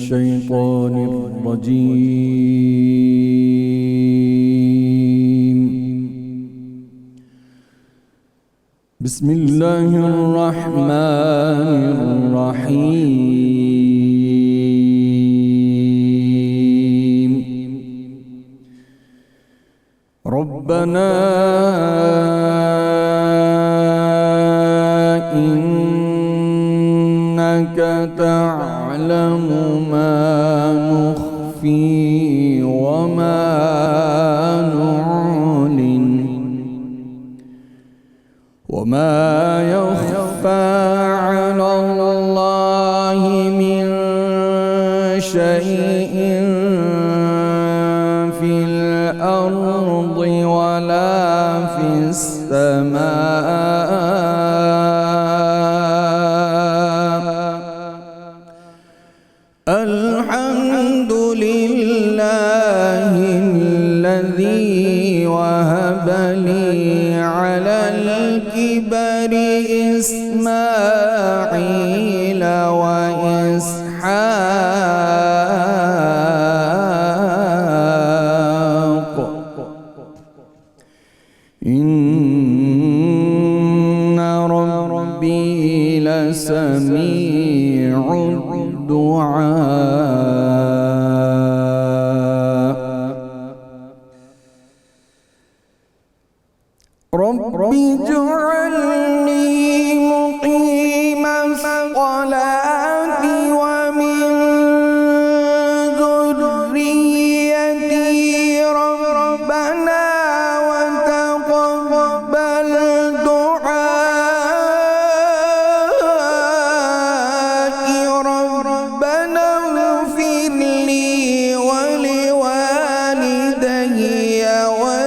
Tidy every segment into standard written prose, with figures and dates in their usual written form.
الشيطان الرجيم. بسم الله الرحمن الرحيم. ربنا إنك تعلم ما نخفي وما نعلن وما يخفى على الله من شيء في الأرض ولا في السماء. الحمد لله الذي وهب لي على الكبر إسماعيل وإسحاق إن ربي لسميع الدعاء. رب اجعلني مقيم الصلاة ومن ذريتي ربنا وتقبل دعائي. ربنا اغفر لي ولوالدي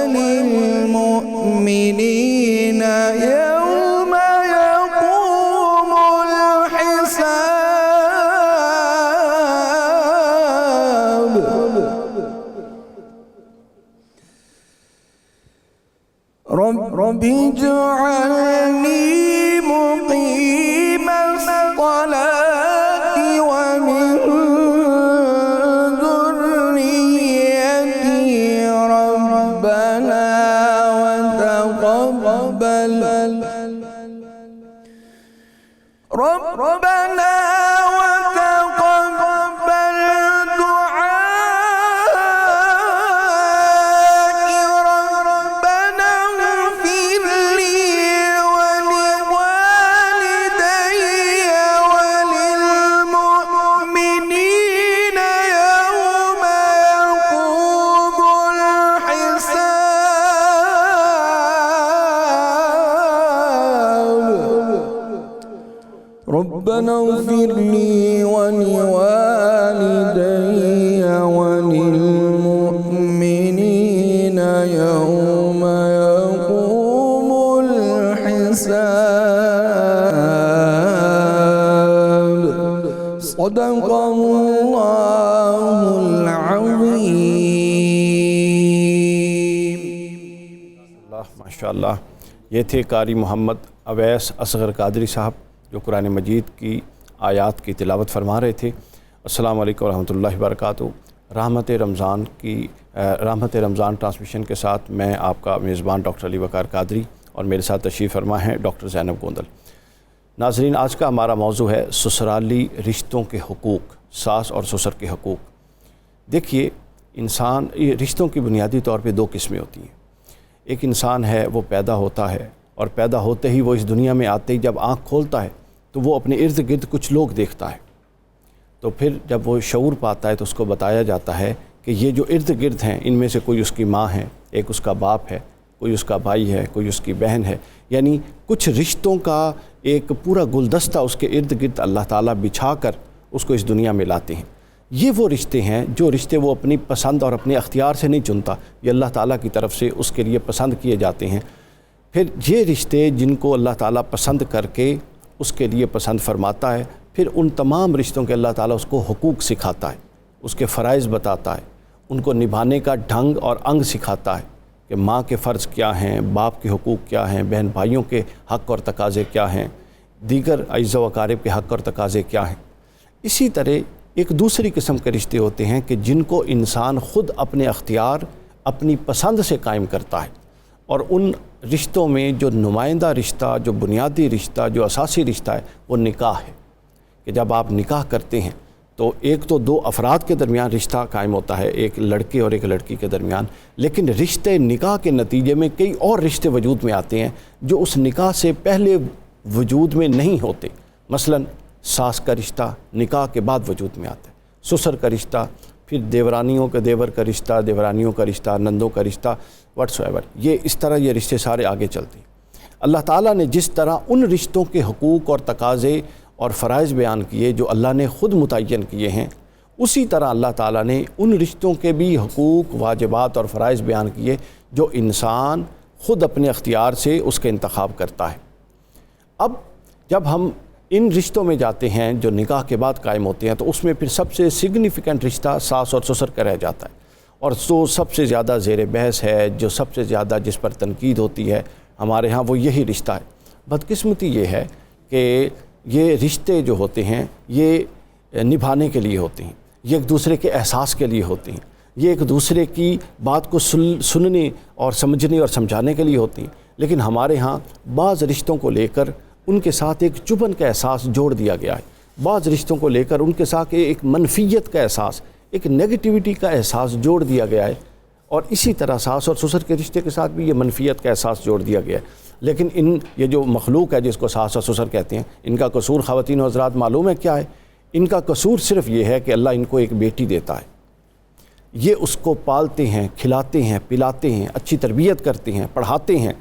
وللمؤمنين يوم يقوم الحساب. رب اجعلني مقيم الصلاة ومن ذريتي ربنا وتقبل ربنا وتقبل دعائي. ربنا اغفر لي ولوالدي وللمؤمنين يوم يقوم الحساب. ربنا اغفر لي ولوالدي وللمؤمنين يوم يقوم الحساب. صدق الله العظيم. ماشاء اللہ، یہ تھے قاری محمد اویس اصغر قادری صاحب جو قرآن مجید کی آیات کی تلاوت فرما رہے تھے. السلام علیکم ورحمۃ اللہ وبرکاتہ. رحمت رمضان ٹرانسمیشن کے ساتھ میں آپ کا میزبان ڈاکٹر علی وقار قادری اور میرے ساتھ تشریف فرما ہیں ڈاکٹر زینب گوندل. ناظرین، آج کا ہمارا موضوع ہے سسرالی رشتوں کے حقوق، ساس اور سسر کے حقوق. دیکھیے، یہ رشتوں کی بنیادی طور پہ دو قسمیں ہوتی ہیں. ایک انسان ہے وہ پیدا ہوتا ہے اور پیدا ہوتے ہی وہ اس دنیا میں آتے ہی جب آنکھ کھولتا ہے تو وہ اپنے ارد گرد کچھ لوگ دیکھتا ہے. تو پھر جب وہ شعور پاتا ہے تو اس کو بتایا جاتا ہے کہ یہ جو ارد گرد ہیں ان میں سے کوئی اس کی ماں ہے، ایک اس کا باپ ہے، کوئی اس کا بھائی ہے، کوئی اس کی بہن ہے. یعنی کچھ رشتوں کا ایک پورا گلدستہ اس کے ارد گرد اللہ تعالیٰ بچھا کر اس کو اس دنیا میں لاتے ہیں. یہ وہ رشتے ہیں جو رشتے وہ اپنی پسند اور اپنے اختیار سے نہیں چنتا، یہ اللہ تعالیٰ کی طرف سے اس کے لیے پسند کیے جاتے ہیں. پھر یہ رشتے جن کو اللہ تعالیٰ پسند کر کے اس کے لیے پسند فرماتا ہے، پھر ان تمام رشتوں کے اللہ تعالیٰ اس کو حقوق سکھاتا ہے، اس کے فرائض بتاتا ہے، ان کو نبھانے کا ڈھنگ اور انگ سکھاتا ہے کہ ماں کے فرض کیا ہیں، باپ کے حقوق کیا ہیں، بہن بھائیوں کے حق اور تقاضے کیا ہیں، دیگر اعزاء و اقارب کے حق اور تقاضے کیا ہیں. اسی طرح ایک دوسری قسم کے رشتے ہوتے ہیں کہ جن کو انسان خود اپنے اختیار اپنی پسند سے قائم کرتا ہے، اور ان رشتوں میں جو نمائندہ رشتہ، جو بنیادی رشتہ، جو اساسی رشتہ ہے وہ نکاح ہے، کہ جب آپ نکاح کرتے ہیں تو ایک تو دو افراد کے درمیان رشتہ قائم ہوتا ہے، ایک لڑکے اور ایک لڑکی کے درمیان، لیکن رشتے نکاح کے نتیجے میں کئی اور رشتے وجود میں آتے ہیں جو اس نکاح سے پہلے وجود میں نہیں ہوتے۔ مثلا ساس کا رشتہ نکاح کے بعد وجود میں آتا ہے، سسر کا رشتہ، پھر دیورانیوں کا دیور کا رشتہ، دیورانیوں کا رشتہ، نندوں کا رشتہ، واٹس ایور، یہ اس طرح یہ رشتے سارے آگے چلتے ہیں۔ اللہ تعالیٰ نے جس طرح ان رشتوں کے حقوق اور تقاضے اور فرائض بیان کیے جو اللہ نے خود متعین کیے ہیں، اسی طرح اللہ تعالیٰ نے ان رشتوں کے بھی حقوق، واجبات اور فرائض بیان کیے جو انسان خود اپنے اختیار سے اس کا انتخاب کرتا ہے۔ اب جب ہم ان رشتوں میں جاتے ہیں جو نکاح کے بعد قائم ہوتے ہیں تو اس میں پھر سب سے سگنیفیکنٹ رشتہ ساس اور سسر کا رہ جاتا ہے، اور جو سب سے زیادہ زیر بحث ہے، جو سب سے زیادہ جس پر تنقید ہوتی ہے ہمارے ہاں، وہ یہی رشتہ ہے۔ بدقسمتی یہ ہے کہ یہ رشتے جو ہوتے ہیں یہ نبھانے کے لیے ہوتے ہیں، یہ ایک دوسرے کے احساس کے لیے ہوتے ہیں، یہ ایک دوسرے کی بات کو سننے اور سمجھنے اور سمجھانے کے لیے ہوتے ہیں، لیکن ہمارے ہاں بعض رشتوں کو لے کر ان کے ساتھ ایک چبھن کا احساس جوڑ دیا گیا ہے، بعض رشتوں کو لے کر ان کے ساتھ ایک منفیت کا احساس، ایک نیگیٹیوٹی کا احساس جوڑ دیا گیا ہے، اور اسی طرح ساس اور سسر کے رشتے کے ساتھ بھی یہ منفیت کا احساس جوڑ دیا گیا ہے۔ لیکن یہ جو مخلوق ہے جس کو ساس اور سسر کہتے ہیں، ان کا قصور خواتین و حضرات معلوم ہے کیا ہے؟ ان کا قصور صرف یہ ہے کہ اللہ ان کو ایک بیٹی دیتا ہے، یہ اس کو پالتے ہیں، کھلاتے ہیں، پلاتے ہیں، اچھی تربیت کرتے ہیں، پڑھاتے ہیں،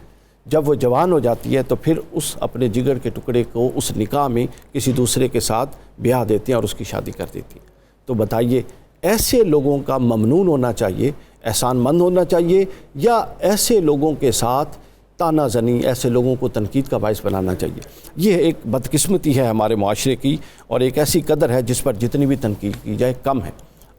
جب وہ جوان ہو جاتی ہے تو پھر اس اپنے جگر کے ٹکڑے کو اس نکاح میں کسی دوسرے کے ساتھ بیاہ دیتے ہیں اور اس کی شادی کر دیتی ہیں۔ تو بتائیے ایسے لوگوں کا ممنون ہونا چاہیے، احسان مند ہونا چاہیے، یا ایسے لوگوں کے ساتھ تانا زنی، ایسے لوگوں کو تنقید کا باعث بنانا چاہیے؟ یہ ایک بدقسمتی ہے ہمارے معاشرے کی، اور ایک ایسی قدر ہے جس پر جتنی بھی تنقید کی جائے کم ہے۔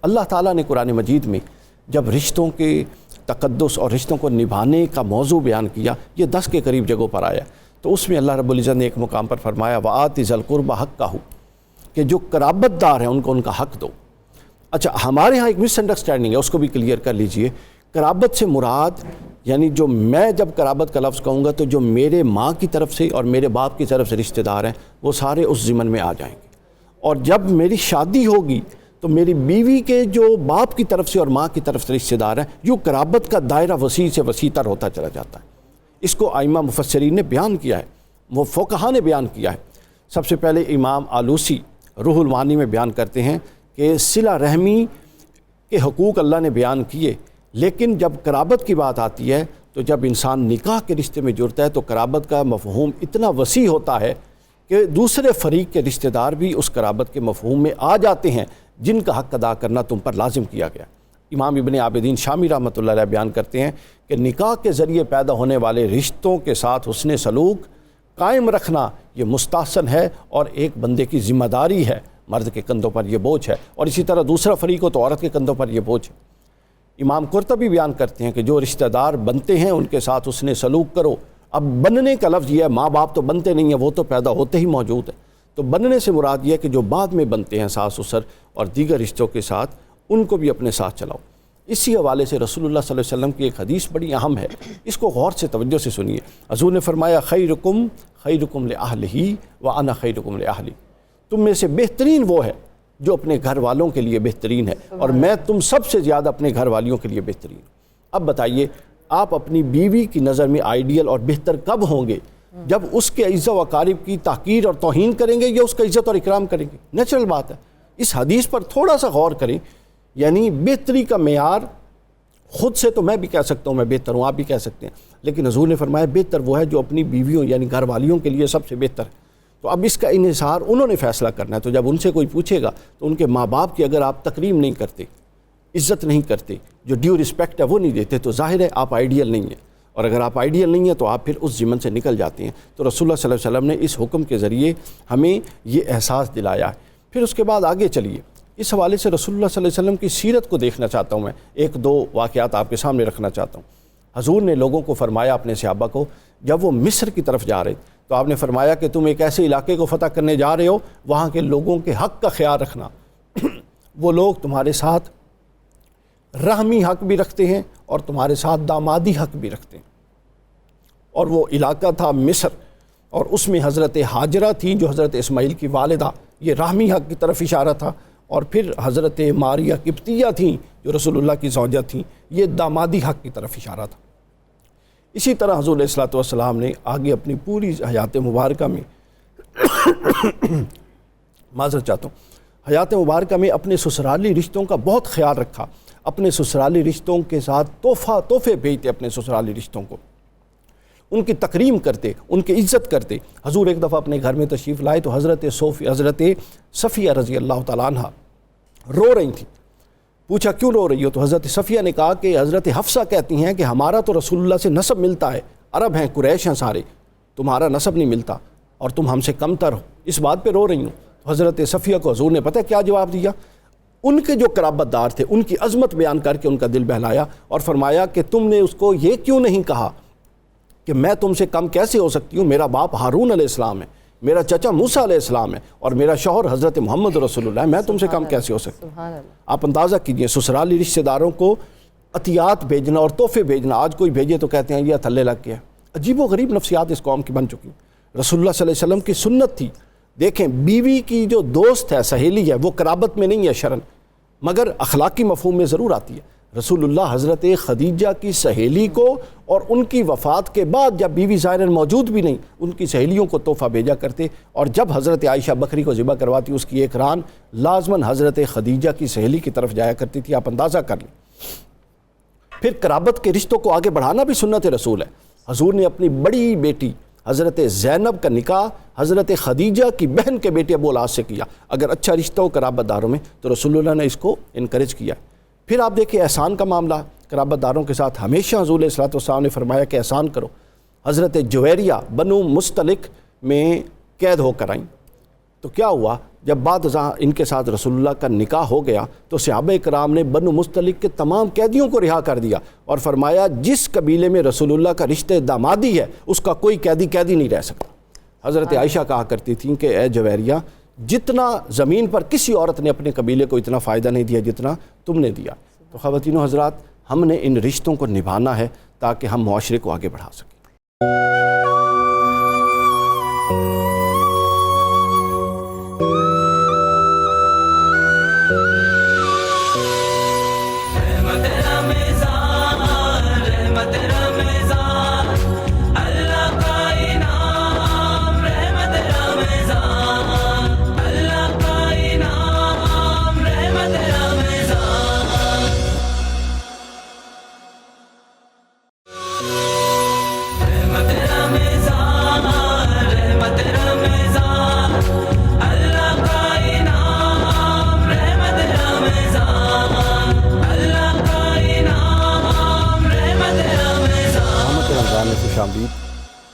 اللہ تعالیٰ نے قرآن مجید میں جب رشتوں کے تقدس اور رشتوں کو نبھانے کا موضوع بیان کیا، یہ 10 کے قریب جگہوں پر آیا، تو اس میں اللہ رب العزت نے ایک مقام پر فرمایا وَآتِ ذَا الْقُرْبَى حَقَّهُ، کہ جو قرابت دار ہیں ان کو ان کا حق دو۔ اچھا، ہمارے ہاں ایک مس انڈرسٹینڈنگ ہے، اس کو بھی کلیئر کر لیجئے۔ قرابت سے مراد یعنی جو میں جب قرابت کا لفظ کہوں گا تو جو میرے ماں کی طرف سے اور میرے باپ کی طرف سے رشتہ دار ہیں وہ سارے اس ضمن میں آ جائیں گے، اور جب میری شادی ہوگی تو میری بیوی کے جو باپ کی طرف سے اور ماں کی طرف سے رشتہ دار ہیں، یوں قرابت کا دائرہ وسیع سے وسیع تر ہوتا چلا جاتا ہے۔ اس کو ائمہ مفسرین نے بیان کیا ہے، وہ فقہا نے بیان کیا ہے۔ سب سے پہلے امام آلوسی روح المعانی میں بیان کرتے ہیں کہ صلہ رحمی کے حقوق اللہ نے بیان کیے، لیکن جب قرابت کی بات آتی ہے تو جب انسان نکاح کے رشتے میں جڑتا ہے تو قرابت کا مفہوم اتنا وسیع ہوتا ہے کہ دوسرے فریق کے رشتہ دار بھی اس قرابت کے مفہوم میں آ جاتے ہیں جن کا حق ادا کرنا تم پر لازم کیا گیا۔ امام ابن عابدین شامی رحمۃ اللہ علیہ بیان کرتے ہیں کہ نکاح کے ذریعے پیدا ہونے والے رشتوں کے ساتھ حسن سلوک قائم رکھنا یہ مستحسن ہے اور ایک بندے کی ذمہ داری ہے، مرد کے کندھوں پر یہ بوجھ ہے، اور اسی طرح دوسرا فریق ہو تو عورت کے کندھوں پر یہ بوجھ ہے۔ امام قرطبی بیان کرتے ہیں کہ جو رشتہ دار بنتے ہیں ان کے ساتھ حسن سلوک کرو۔ اب بننے کا لفظ یہ ہے، ماں باپ تو بنتے نہیں ہیں، وہ تو پیدا ہوتے ہی موجود ہیں، تو بننے سے مراد یہ ہے کہ جو بعد میں بنتے ہیں ساس سسر اور دیگر رشتوں کے ساتھ، ان کو بھی اپنے ساتھ چلاؤ۔ اسی حوالے سے رسول اللہ صلی اللہ علیہ وسلم کی ایک حدیث بڑی اہم ہے، اس کو غور سے توجہ سے سنیے۔ حضور نے فرمایا خیرکم خیرکم لأہلہ وانا خیرکم لأہلی، تم میں سے بہترین وہ ہے جو اپنے گھر والوں کے لیے بہترین ہے، اور میں تم سب سے زیادہ اپنے گھر والیوں کے لیے بہترین ہوں۔ اب بتائیے آپ اپنی بیوی کی نظر میں آئیڈیل اور بہتر کب ہوں گے؟ جب اس کے عزت و اقارب کی تحقیر اور توہین کریں گے یا اس کا عزت اور اکرام کریں گے؟ نیچرل بات ہے۔ اس حدیث پر تھوڑا سا غور کریں، یعنی بہتری کا معیار خود سے تو میں بھی کہہ سکتا ہوں میں بہتر ہوں، آپ بھی کہہ سکتے ہیں، لیکن حضور نے فرمایا بہتر وہ ہے جو اپنی بیویوں یعنی گھر والیوں کے لیے سب سے بہتر ہے۔ تو اب اس کا انحصار انہوں نے فیصلہ کرنا ہے، تو جب ان سے کوئی پوچھے گا تو ان کے ماں باپ کی اگر آپ تکریم نہیں کرتے، عزت نہیں کرتے، جو ڈیو رسپیکٹ ہے وہ نہیں دیتے، تو ظاہر ہے آپ آئیڈیل نہیں ہیں، اور اگر آپ آئیڈیل نہیں ہیں تو آپ پھر اس ضمن سے نکل جاتے ہیں۔ تو رسول اللہ صلی اللہ علیہ وسلم نے اس حکم کے ذریعے ہمیں یہ احساس دلایا ہے۔ پھر اس کے بعد آگے چلیے، اس حوالے سے رسول اللہ صلی اللہ علیہ وسلم کی سیرت کو دیکھنا چاہتا ہوں میں، ایک دو واقعات آپ کے سامنے رکھنا چاہتا ہوں۔ حضور نے لوگوں کو فرمایا، اپنے صحابہ کو، جب وہ مصر کی طرف جا رہے تو آپ نے فرمایا کہ تم ایک ایسے علاقے کو فتح کرنے جا رہے ہو وہاں کے لوگوں کے حق کا خیال رکھنا، وہ لوگ تمہارے ساتھ رحمی حق بھی رکھتے ہیں اور تمہارے ساتھ دامادی حق بھی رکھتے ہیں۔ اور وہ علاقہ تھا مصر، اور اس میں حضرت ہاجرہ تھی جو حضرت اسماعیل کی والدہ، یہ رحمی حق کی طرف اشارہ تھا، اور پھر حضرت ماریہ قبطیہ تھیں جو رسول اللہ کی زوجہ تھیں، یہ دامادی حق کی طرف اشارہ تھا۔ اسی طرح حضور علیہ الصلوۃ والسلام نے آگے اپنی پوری حیات مبارکہ میں معذرت چاہتا ہوں، حیات مبارکہ میں اپنے سسرالی رشتوں کا بہت خیال رکھا، اپنے سسرالی رشتوں کے ساتھ تحفے بھیجتے، اپنے سسرالی رشتوں کو ان کی تکریم کرتے، ان کی عزت کرتے۔ حضور ایک دفعہ اپنے گھر میں تشریف لائے تو حضرت صفیہ رضی اللہ تعالیٰ عنہ رو رہی تھیں۔ پوچھا کیوں رو رہی ہو؟ تو حضرت صفیہ نے کہا کہ حضرت حفصہ کہتی ہیں کہ ہمارا تو رسول اللہ سے نسب ملتا ہے، عرب ہیں، قریش ہیں سارے، تمہارا نسب نہیں ملتا اور تم ہم سے کم تر ہو، اس بات پہ رو رہی ہوں۔ تو حضرت صفیہ کو حضور نے پتہ کیا جواب دیا؟ ان کے جو قرابت دار تھے ان کی عظمت بیان کر کے ان کا دل بہلایا اور فرمایا کہ تم نے اس کو یہ کیوں نہیں کہا کہ میں تم سے کم کیسے ہو سکتی ہوں؟ میرا باپ ہارون علیہ السلام ہے، میرا چچا موسیٰ علیہ السلام ہے، اور میرا شوہر حضرت محمد رسول اللہ ہے، میں تم سے کم کیسے ہو سکتی ہوں؟ آپ اندازہ کیجئے سسرالی رشتہ داروں کو عطیات بھیجنا اور تحفے بھیجنا، آج کوئی بھیجے تو کہتے ہیں یہ تھلے لگ گیا۔ عجیب و غریب نفسیات اس قوم کی بن چکی ہیں۔ رسول اللہ صلی اللہ علیہ وسلم کی سنت تھی، دیکھیں بیوی کی جو دوست ہے، سہیلی ہے، وہ قرابت میں نہیں ہے شرن، مگر اخلاقی مفہوم میں ضرور آتی ہے۔ رسول اللہ حضرت خدیجہ کی سہیلی کو اور ان کی وفات کے بعد جب بیوی ظاہراً موجود بھی نہیں، ان کی سہیلیوں کو تحفہ بھیجا کرتے، اور جب حضرت عائشہ بکری کو ذبح کرواتی اس کی ایک ران لازماً حضرت خدیجہ کی سہیلی کی طرف جایا کرتی تھی۔ آپ اندازہ کر لیں۔ پھر قرابت کے رشتوں کو آگے بڑھانا بھی سنت رسول ہے۔ حضور نے اپنی بڑی بیٹی حضرت زینب کا نکاح حضرت خدیجہ کی بہن کے بیٹے ابو العاص سے کیا۔ اگر اچھا رشتہ ہو قرابت داروں میں تو رسول اللہ نے اس کو انکریج کیا۔ پھر آپ دیکھیں احسان کا معاملہ قرابت داروں کے ساتھ ہمیشہ حضور علیہ الصلوۃ والسلام نے فرمایا کہ احسان کرو۔ حضرت جویریہ بنو مستلق میں قید ہو کر آئیں، تو کیا ہوا؟ جب بعد ازاں ان کے ساتھ رسول اللہ کا نکاح ہو گیا تو صحابہ کرام نے بنو مستلق کے تمام قیدیوں کو رہا کر دیا اور فرمایا جس قبیلے میں رسول اللہ کا رشتہ دامادی ہے اس کا کوئی قیدی نہیں رہ سکتا۔ حضرت عائشہ کہا کرتی تھیں کہ اے جویریہ، جتنا زمین پر کسی عورت نے اپنے قبیلے کو اتنا فائدہ نہیں دیا جتنا تم نے دیا۔ تو خواتین و حضرات، ہم نے ان رشتوں کو نبھانا ہے تاکہ ہم معاشرے کو آگے بڑھا سکیں۔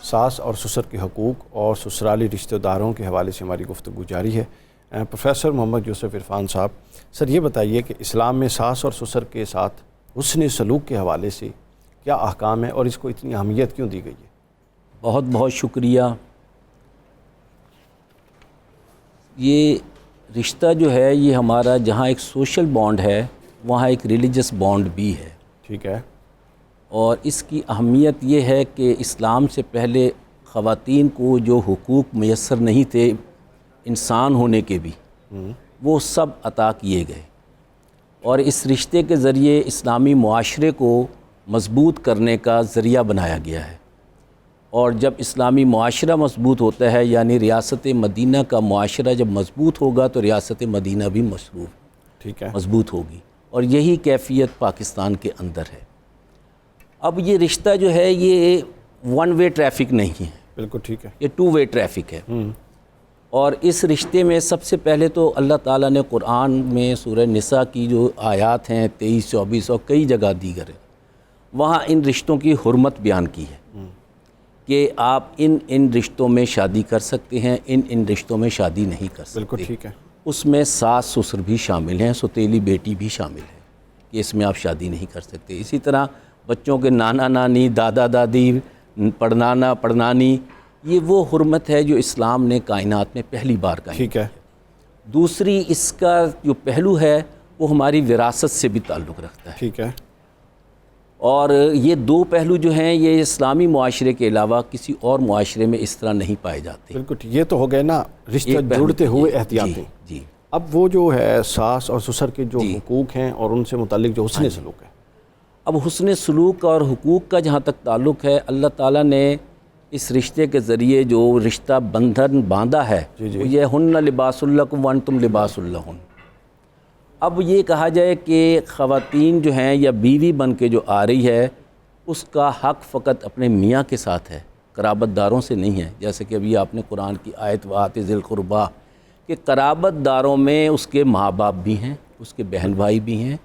ساس اور سسر کے حقوق اور سسرالی رشتہ داروں کے حوالے سے ہماری گفتگو جاری ہے۔ پروفیسر محمد یوسف عرفان صاحب، سر یہ بتائیے کہ اسلام میں ساس اور سسر کے ساتھ حسن سلوک کے حوالے سے کیا احکام ہے اور اس کو اتنی اہمیت کیوں دی گئی ہے؟ بہت بہت شکریہ۔ یہ رشتہ جو ہے یہ ہمارا جہاں ایک سوشل بانڈ ہے وہاں ایک ریلیجس بانڈ بھی ہے۔ ٹھیک ہے۔ اور اس کی اہمیت یہ ہے کہ اسلام سے پہلے خواتین کو جو حقوق میسر نہیں تھے انسان ہونے کے بھی، وہ سب عطا کیے گئے، اور اس رشتے کے ذریعے اسلامی معاشرے کو مضبوط کرنے کا ذریعہ بنایا گیا ہے۔ اور جب اسلامی معاشرہ مضبوط ہوتا ہے، یعنی ریاست مدینہ کا معاشرہ جب مضبوط ہوگا تو ریاست مدینہ بھی مضبوط ہوگی، اور یہی کیفیت پاکستان کے اندر ہے۔ اب یہ رشتہ جو ہے یہ ون وے ٹریفک نہیں ہے، بالکل ٹھیک ہے، یہ ٹو وے ٹریفک ہے۔ اور اس رشتے میں سب سے پہلے تو اللہ تعالیٰ نے قرآن میں سورہ نساء کی جو آیات ہیں 23، 24 اور کئی جگہ دیگر ہیں، وہاں ان رشتوں کی حرمت بیان کی ہے کہ آپ ان رشتوں میں شادی کر سکتے ہیں، ان رشتوں میں شادی نہیں کر سکتے۔ بالکل ٹھیک ہے۔ اس میں ساس سسر بھی شامل ہیں، سوتیلی بیٹی بھی شامل ہے کہ اس میں آپ شادی نہیں کر سکتے۔ اسی طرح بچوں کے نانا نانی، دادا دادی، پڑنانا پڑنانی، یہ وہ حرمت ہے جو اسلام نے کائنات میں پہلی بار قائم کی ہے۔ دوسری اس کا جو پہلو ہے وہ ہماری وراثت سے بھی تعلق رکھتا ہے. ٹھیک ہے. اور یہ دو پہلو جو ہیں یہ اسلامی معاشرے کے علاوہ کسی اور معاشرے میں اس طرح نہیں پائے جاتے. بالکل. یہ تو ہو گئے نا رشتہ جڑتے ہوئے احتیاطی. جی. اب وہ جو ہے ساس اور سسر کے جو حقوق ہیں اور ان سے متعلق جو حسن سلوک ہے. اب حسن سلوک اور حقوق کا جہاں تک تعلق ہے، اللہ تعالیٰ نے اس رشتے کے ذریعے جو رشتہ بندھن باندھا ہے وہ یہ ہن لباس لکم وانتم لباس لہن. اب یہ کہا جائے کہ خواتین جو ہیں یا بیوی بن کے جو آ رہی ہے اس کا حق فقط اپنے میاں کے ساتھ ہے، قرابت داروں سے نہیں ہے. جیسے کہ ابھی آپ نے قرآن کی آیت وآت ذی القربیٰ کہ قرابت داروں میں اس کے ماں باپ بھی ہیں، اس کے بہن بھائی بھی ہیں.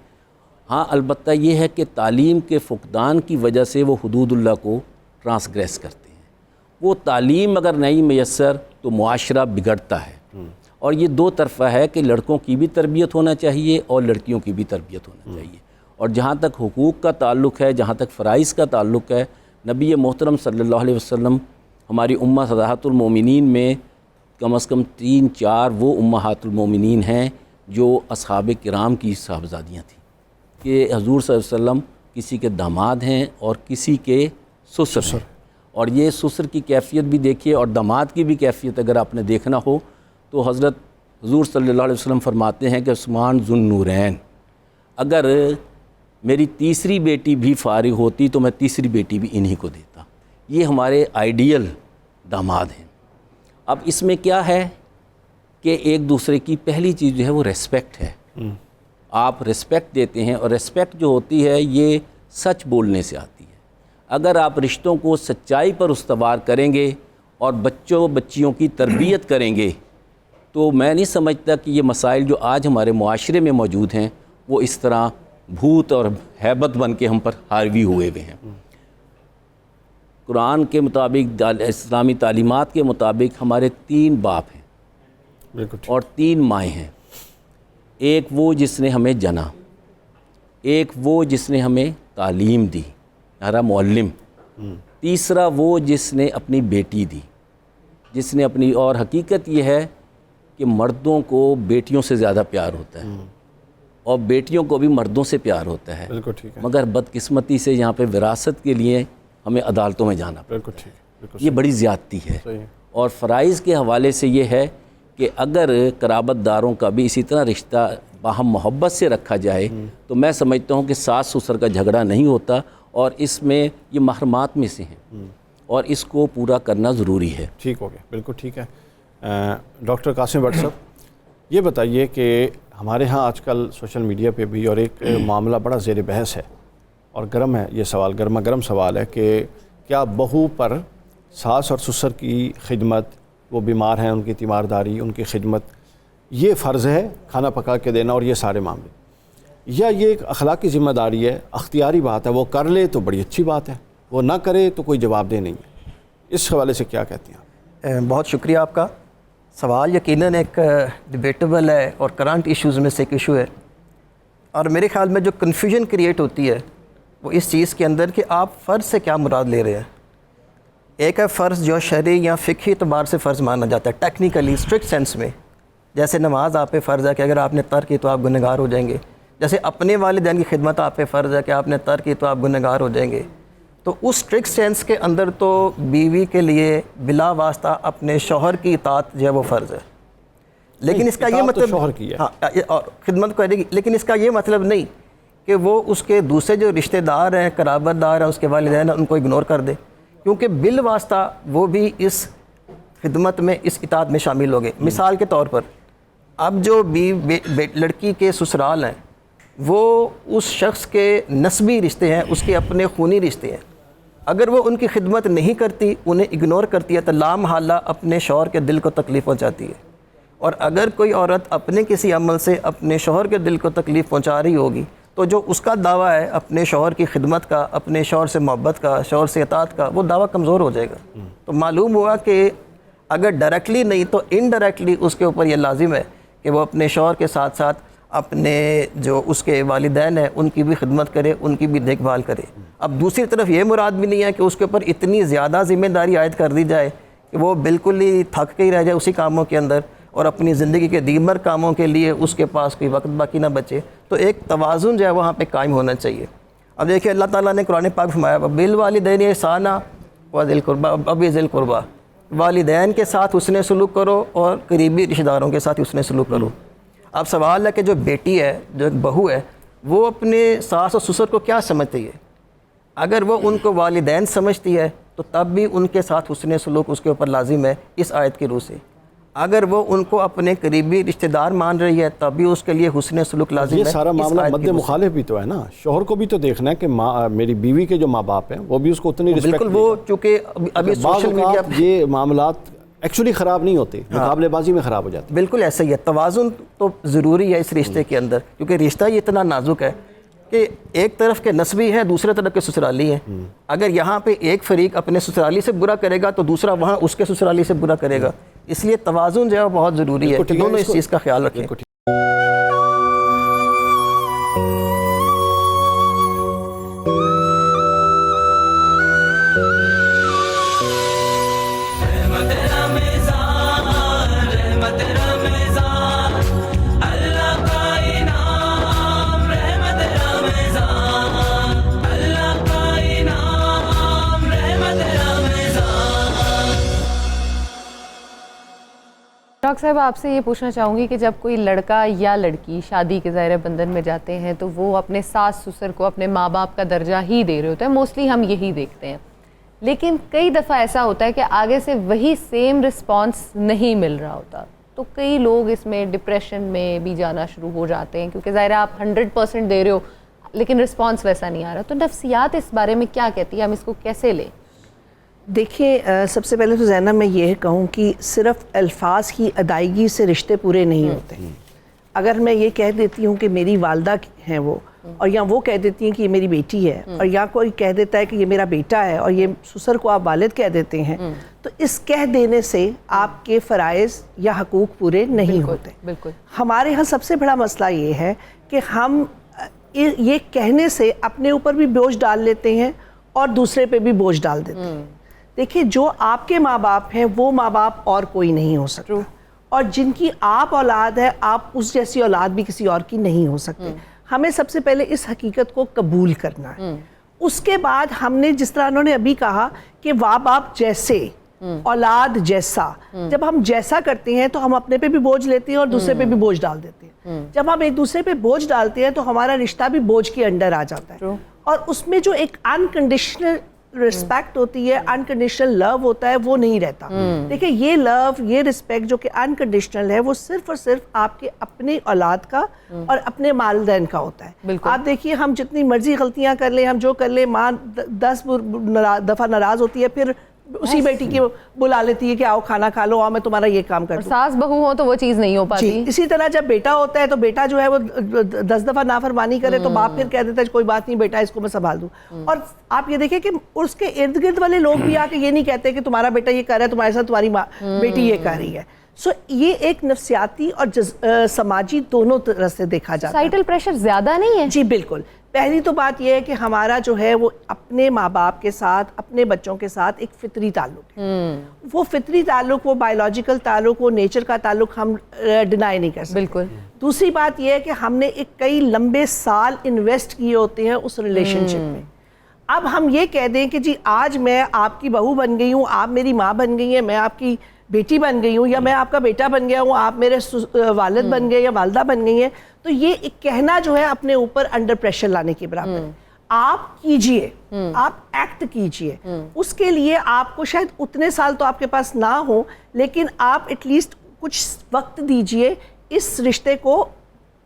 ہاں البتہ یہ ہے کہ تعلیم کے فقدان کی وجہ سے وہ حدود اللہ کو ٹرانسگریس کرتے ہیں. وہ تعلیم اگر نہیں میسر تو معاشرہ بگڑتا ہے. اور یہ دو طرفہ ہے کہ لڑکوں کی بھی تربیت ہونا چاہیے اور لڑکیوں کی بھی تربیت ہونا چاہیے. اور جہاں تک حقوق کا تعلق ہے، جہاں تک فرائض کا تعلق ہے، نبی محترم صلی اللہ علیہ وسلم ہماری امہ صداحت المومنین میں کم از کم 3-4 وہ امہات المومنین ہیں جو اصحاب کرام کی صاحبزادیاں تھیں کہ حضور صلی اللہ علیہ وسلم کسی کے داماد ہیں اور کسی کے سسر ہیں. اور یہ سسر کی کیفیت بھی دیکھیے اور داماد کی بھی کیفیت اگر آپ نے دیکھنا ہو تو حضرت حضور صلی اللہ علیہ وسلم فرماتے ہیں کہ عثمان ذو النورین، اگر میری تیسری بیٹی بھی فارغ ہوتی تو میں تیسری بیٹی بھی انہی کو دیتا. یہ ہمارے آئیڈیل داماد ہیں. اب اس میں کیا ہے کہ ایک دوسرے کی پہلی چیز جو ہے وہ ریسپیکٹ ہے. آپ ریسپیکٹ دیتے ہیں اور ریسپیکٹ جو ہوتی ہے یہ سچ بولنے سے آتی ہے. اگر آپ رشتوں کو سچائی پر استوار کریں گے اور بچیوں کی تربیت کریں گے تو میں نہیں سمجھتا کہ یہ مسائل جو آج ہمارے معاشرے میں موجود ہیں وہ اس طرح بھوت اور ہیبت بن کے ہم پر حاوی ہوئے ہیں. قرآن کے مطابق، اسلامی تعلیمات کے مطابق ہمارے 3 باپ ہیں اور 3 مائیں ہیں. ایک وہ جس نے ہمیں جنا، ایک وہ جس نے ہمیں تعلیم دی، ہمارا معلم، تیسرا وہ جس نے اپنی بیٹی دی، جس نے اپنی. اور حقیقت یہ ہے کہ مردوں کو بیٹیوں سے زیادہ پیار ہوتا ہے اور بیٹیوں کو بھی مردوں سے پیار ہوتا ہے. مگر بدقسمتی سے یہاں پہ وراثت کے لیے ہمیں عدالتوں میں جانا پڑتا ہے. یہ بڑی زیادتی ہے. اور فرائض کے حوالے سے یہ ہے کہ اگر قرابت داروں کا بھی اسی طرح رشتہ باہم محبت سے رکھا جائے تو میں سمجھتا ہوں کہ ساس سسر کا جھگڑا نہیں ہوتا. اور اس میں یہ محرمات میں سے ہیں اور اس کو پورا کرنا ضروری ہے. ٹھیک ہو گیا، بالکل ٹھیک ہے. ڈاکٹر قاسم بٹ صاحب، یہ بتائیے کہ ہمارے ہاں آج کل سوشل میڈیا پہ بھی اور ایک معاملہ بڑا زیر بحث ہے اور گرم ہے یہ سوال، گرم سوال ہے کہ کیا بہو پر ساس اور سسر کی خدمت، وہ بیمار ہیں ان کی تیمارداری، ان کی خدمت، یہ فرض ہے کھانا پکا کے دینا اور یہ سارے معاملے، یا یہ ایک اخلاقی ذمہ داری ہے، اختیاری بات ہے، وہ کر لے تو بڑی اچھی بات ہے، وہ نہ کرے تو کوئی جواب دہ نہیں ہے. اس حوالے سے کیا کہتے ہیں آپ؟ بہت شکریہ آپ کا سوال. یقیناً ایک ڈیبیٹیبل ہے اور کرنٹ ایشوز میں سے ایک ایشو ہے. اور میرے خیال میں جو کنفیوژن کریٹ ہوتی ہے وہ اس چیز کے اندر کہ آپ فرض سے کیا مراد لے رہے ہیں. ایک ہے فرض جو شرعی یا فقہی اعتبار سے فرض مانا جاتا ہے، ٹیکنیکلی اسٹرکٹ سینس میں، جیسے نماز آپ پہ فرض ہے کہ اگر آپ نے ترک کی تو آپ گنہگار ہو جائیں گے. جیسے اپنے والدین کی خدمت آپ پہ فرض ہے کہ آپ نے ترک کی تو آپ گنہگار ہو جائیں گے. تو اس اسٹرکٹ سینس کے اندر تو بیوی کے لیے بلا واسطہ اپنے شوہر کی اطاعت جو ہے وہ فرض ہے. لیکن اس کا یہ مطلب شوہر کی ہے، ہاں اور خدمت کرے گی، لیکن اس کا یہ مطلب نہیں کہ وہ اس کے دوسرے جو رشتہ دار ہیں، قرابت دار ہیں، اس کے والدین ہیں، ان کو اگنور کر دے، کیونکہ بال واسطہ وہ بھی اس خدمت میں، اس اطاعت میں شامل ہو گئے. مثال کے طور پر اب جو لڑکی کے سسرال ہیں وہ اس شخص کے نسبی رشتے ہیں، اس کے اپنے خونی رشتے ہیں. اگر وہ ان کی خدمت نہیں کرتی، انہیں اگنور کرتی ہے تو لامحالہ اپنے شوہر کے دل کو تکلیف پہنچاتی ہے. اور اگر کوئی عورت اپنے کسی عمل سے اپنے شوہر کے دل کو تکلیف پہنچا رہی ہوگی تو جو اس کا دعویٰ ہے اپنے شوہر کی خدمت کا، اپنے شوہر سے محبت کا، شوہر سے اطاعت کا، وہ دعویٰ کمزور ہو جائے گا. تو معلوم ہوا کہ اگر ڈائریکٹلی نہیں تو انڈائریکٹلی اس کے اوپر یہ لازم ہے کہ وہ اپنے شوہر کے ساتھ ساتھ اپنے جو اس کے والدین ہیں ان کی بھی خدمت کرے، ان کی بھی دیکھ بھال کرے. اب دوسری طرف یہ مراد بھی نہیں ہے کہ اس کے اوپر اتنی زیادہ ذمہ داری عائد کر دی جائے کہ وہ بالکل ہی تھک کے ہی رہ جائے اسی کاموں کے اندر اور اپنی زندگی کے دیگر کاموں کے لیے اس کے پاس کوئی وقت باقی نہ بچے، تو ایک توازن جو ہے وہاں پہ قائم ہونا چاہیے۔ اب دیکھیں اللہ تعالیٰ نے قرآن پاک فرمایا بالوالدین احسانا وذی القربیٰ، اب ذی القربیٰ، والدین کے ساتھ حسن سلوک کرو اور قریبی رشتہ داروں کے ساتھ حسن سلوک کرو۔ اب سوال ہے کہ جو بیٹی ہے، جو ایک بہو ہے، وہ اپنے ساس اور سسر کو کیا سمجھتی ہے؟ اگر وہ ان کو والدین سمجھتی ہے تو تب بھی ان کے ساتھ حسن سلوک اس کے اوپر لازم ہے اس آیت کی روح سے۔ اگر وہ ان کو اپنے قریبی رشتہ دار مان رہی ہے تب بھی اس کے لیے حسن سلوک لازم ہے۔ یہ سارا معاملہ مد مخالف بھی تو ہے نا، شوہر کو بھی تو دیکھنا ہے کہ میری بیوی کے جو ماں باپ ہیں وہ بھی اس کو اتنی رسپیکٹ، بالکل، وہ چونکہ ابھی سوشل میڈیا پہ یہ معاملات ایکچولی خراب نہیں ہوتے، مقابلے بازی میں خراب ہو جاتے۔ بالکل ایسا ہی ہے، توازن تو ضروری ہے اس رشتے کے اندر، کیونکہ رشتہ ہی اتنا نازک ہے کہ ایک طرف کے نسبی ہے، دوسرے طرف کے سسرالی ہیں۔ اگر یہاں پہ ایک فریق اپنے سسرالی سے برا کرے گا تو دوسرا وہاں اس کے سسرالی سے برا کرے گا، اس لیے توازن جو ہے بہت ضروری ہے کہ دونوں اس چیز کا خیال رکھیں۔ ڈاکٹر صاحب آپ سے یہ پوچھنا چاہوں گی کہ جب کوئی لڑکا یا لڑکی شادی کے ظاہر بندھن میں جاتے ہیں تو وہ اپنے ساس سسر کو اپنے ماں باپ کا درجہ ہی دے رہے ہوتے ہیں، موسٹلی ہم یہی دیکھتے ہیں، لیکن کئی دفعہ ایسا ہوتا ہے کہ آگے سے وہی سیم رسپانس نہیں مل رہا ہوتا، تو کئی لوگ اس میں ڈپریشن میں بھی جانا شروع ہو جاتے ہیں کیونکہ ظاہر آپ 100% دے رہے ہو لیکن رسپانس ویسا نہیں آ رہا۔ تو نفسیات اس بارے میں کیا کہتی ہے، ہم اس کو کیسے لیں؟ دیکھیں، سب سے پہلے تو زینب میں یہ کہوں کہ صرف الفاظ کی ادائیگی سے رشتے پورے نہیں ہوتے۔ اگر میں یہ کہہ دیتی ہوں کہ میری والدہ ہیں وہ، اور یا وہ کہہ دیتی ہیں کہ یہ میری بیٹی ہے، اور یا کوئی کہہ دیتا ہے کہ یہ میرا بیٹا ہے اور یہ سسر کو آپ والد کہہ دیتے ہیں، تو اس کہہ دینے سے آپ کے فرائض یا حقوق پورے نہیں ہوتے۔ بالکل ہمارے ہاں سب سے بڑا مسئلہ یہ ہے کہ ہم یہ کہنے سے اپنے اوپر بھی بوجھ ڈال لیتے ہیں اور دوسرے پہ بھی بوجھ ڈال دیتے ہیں۔ دیکھیں، جو آپ کے ماں باپ ہیں وہ ماں باپ اور کوئی نہیں ہو سکتا، اور جن کی آپ اولاد ہے آپ اس جیسی اولاد بھی کسی اور کی نہیں ہو سکتے۔ ہمیں سب سے پہلے اس حقیقت کو قبول کرنا ہے، اس کے بعد ہم نے جس طرح انہوں نے ابھی کہا کہ ماں باپ جیسے اولاد جیسا، جب ہم جیسا کرتے ہیں تو ہم اپنے پہ بھی بوجھ لیتے ہیں اور دوسرے پہ بھی بوجھ ڈال دیتے ہیں۔ جب ہم ایک دوسرے پہ بوجھ ڈالتے ہیں تو ہمارا رشتہ بھی بوجھ کے انڈر آ جاتا ہے، اور اس میں جو ایک انکنڈیشنل رسپیکٹ ہوتی ہے، انکنڈیشنل لو ہوتا ہے، وہ نہیں رہتا۔ دیکھیں، یہ لو، یہ رسپیکٹ جو کہ انکنڈیشنل ہے، وہ صرف اور صرف آپ کے اپنے اولاد کا اور اپنے والدین کا ہوتا ہے۔ آپ دیکھیے، ہم جتنی مرضی غلطیاں کر لیں، ہم جو کر لیں، ماں 10 دفعہ ناراض ہوتی ہے، پھر اسی بیٹی کی بلا لیتی ہے کہ آؤ کھانا کھا لو، میں تمہارا یہ کام کر دوں۔ ساس بہو ہو تو وہ چیز نہیں ہو پاتی۔ اسی طرح جب بیٹا ہوتا ہے تو بیٹا جو ہے وہ 10 دفعہ نافرمانی کرے تو باپ پھر کہہ دیتا ہے کوئی بات نہیں بیٹا، اس کو میں سنبھال دوں۔ اور آپ یہ دیکھیں کہ اس کے ارد گرد والے لوگ بھی آ کے یہ نہیں کہتے کہ تمہارا بیٹا یہ کر رہا ہے، تمہارے ساتھ تمہاری بیٹی یہ کر رہی ہے۔ یہ ایک نفسیاتی اور سماجی دونوں طرح سے دیکھا جاتا ہے۔ سوسائٹل پریشر زیادہ نہیں ہے؟ جی بالکل۔ پہلی تو بات یہ ہے کہ ہمارا جو ہے وہ اپنے ماں باپ کے ساتھ، اپنے بچوں کے ساتھ ایک فطری تعلق ہے۔ وہ فطری تعلق، وہ بایولوجیکل تعلق، وہ نیچر کا تعلق ہم ڈینائی نہیں کر سکتے۔ بالکل۔ دوسری بات یہ ہے کہ ہم نے ایک کئی لمبے سال انویسٹ کیے ہوتے ہیں اس ریلیشن شپ میں۔ اب ہم یہ کہہ دیں کہ جی آج میں آپ کی بہو بن گئی ہوں، آپ میری ماں بن گئی ہیں، میں آپ کی بیٹی بن گئی ہوں، یا میں آپ کا بیٹا بن گیا ہوں، آپ میرے والد بن گئے یا والدہ بن گئی ہیں، تو یہ ایک کہنا جو ہے اپنے اوپر انڈر پریشر لانے کے برابر ہے۔ آپ کیجئے، آپ ایکٹ کیجئے، اس کے لیے آپ کو شاید اتنے سال تو آپ کے پاس نہ ہو، لیکن آپ ایٹ لیسٹ کچھ وقت دیجئے اس رشتے کو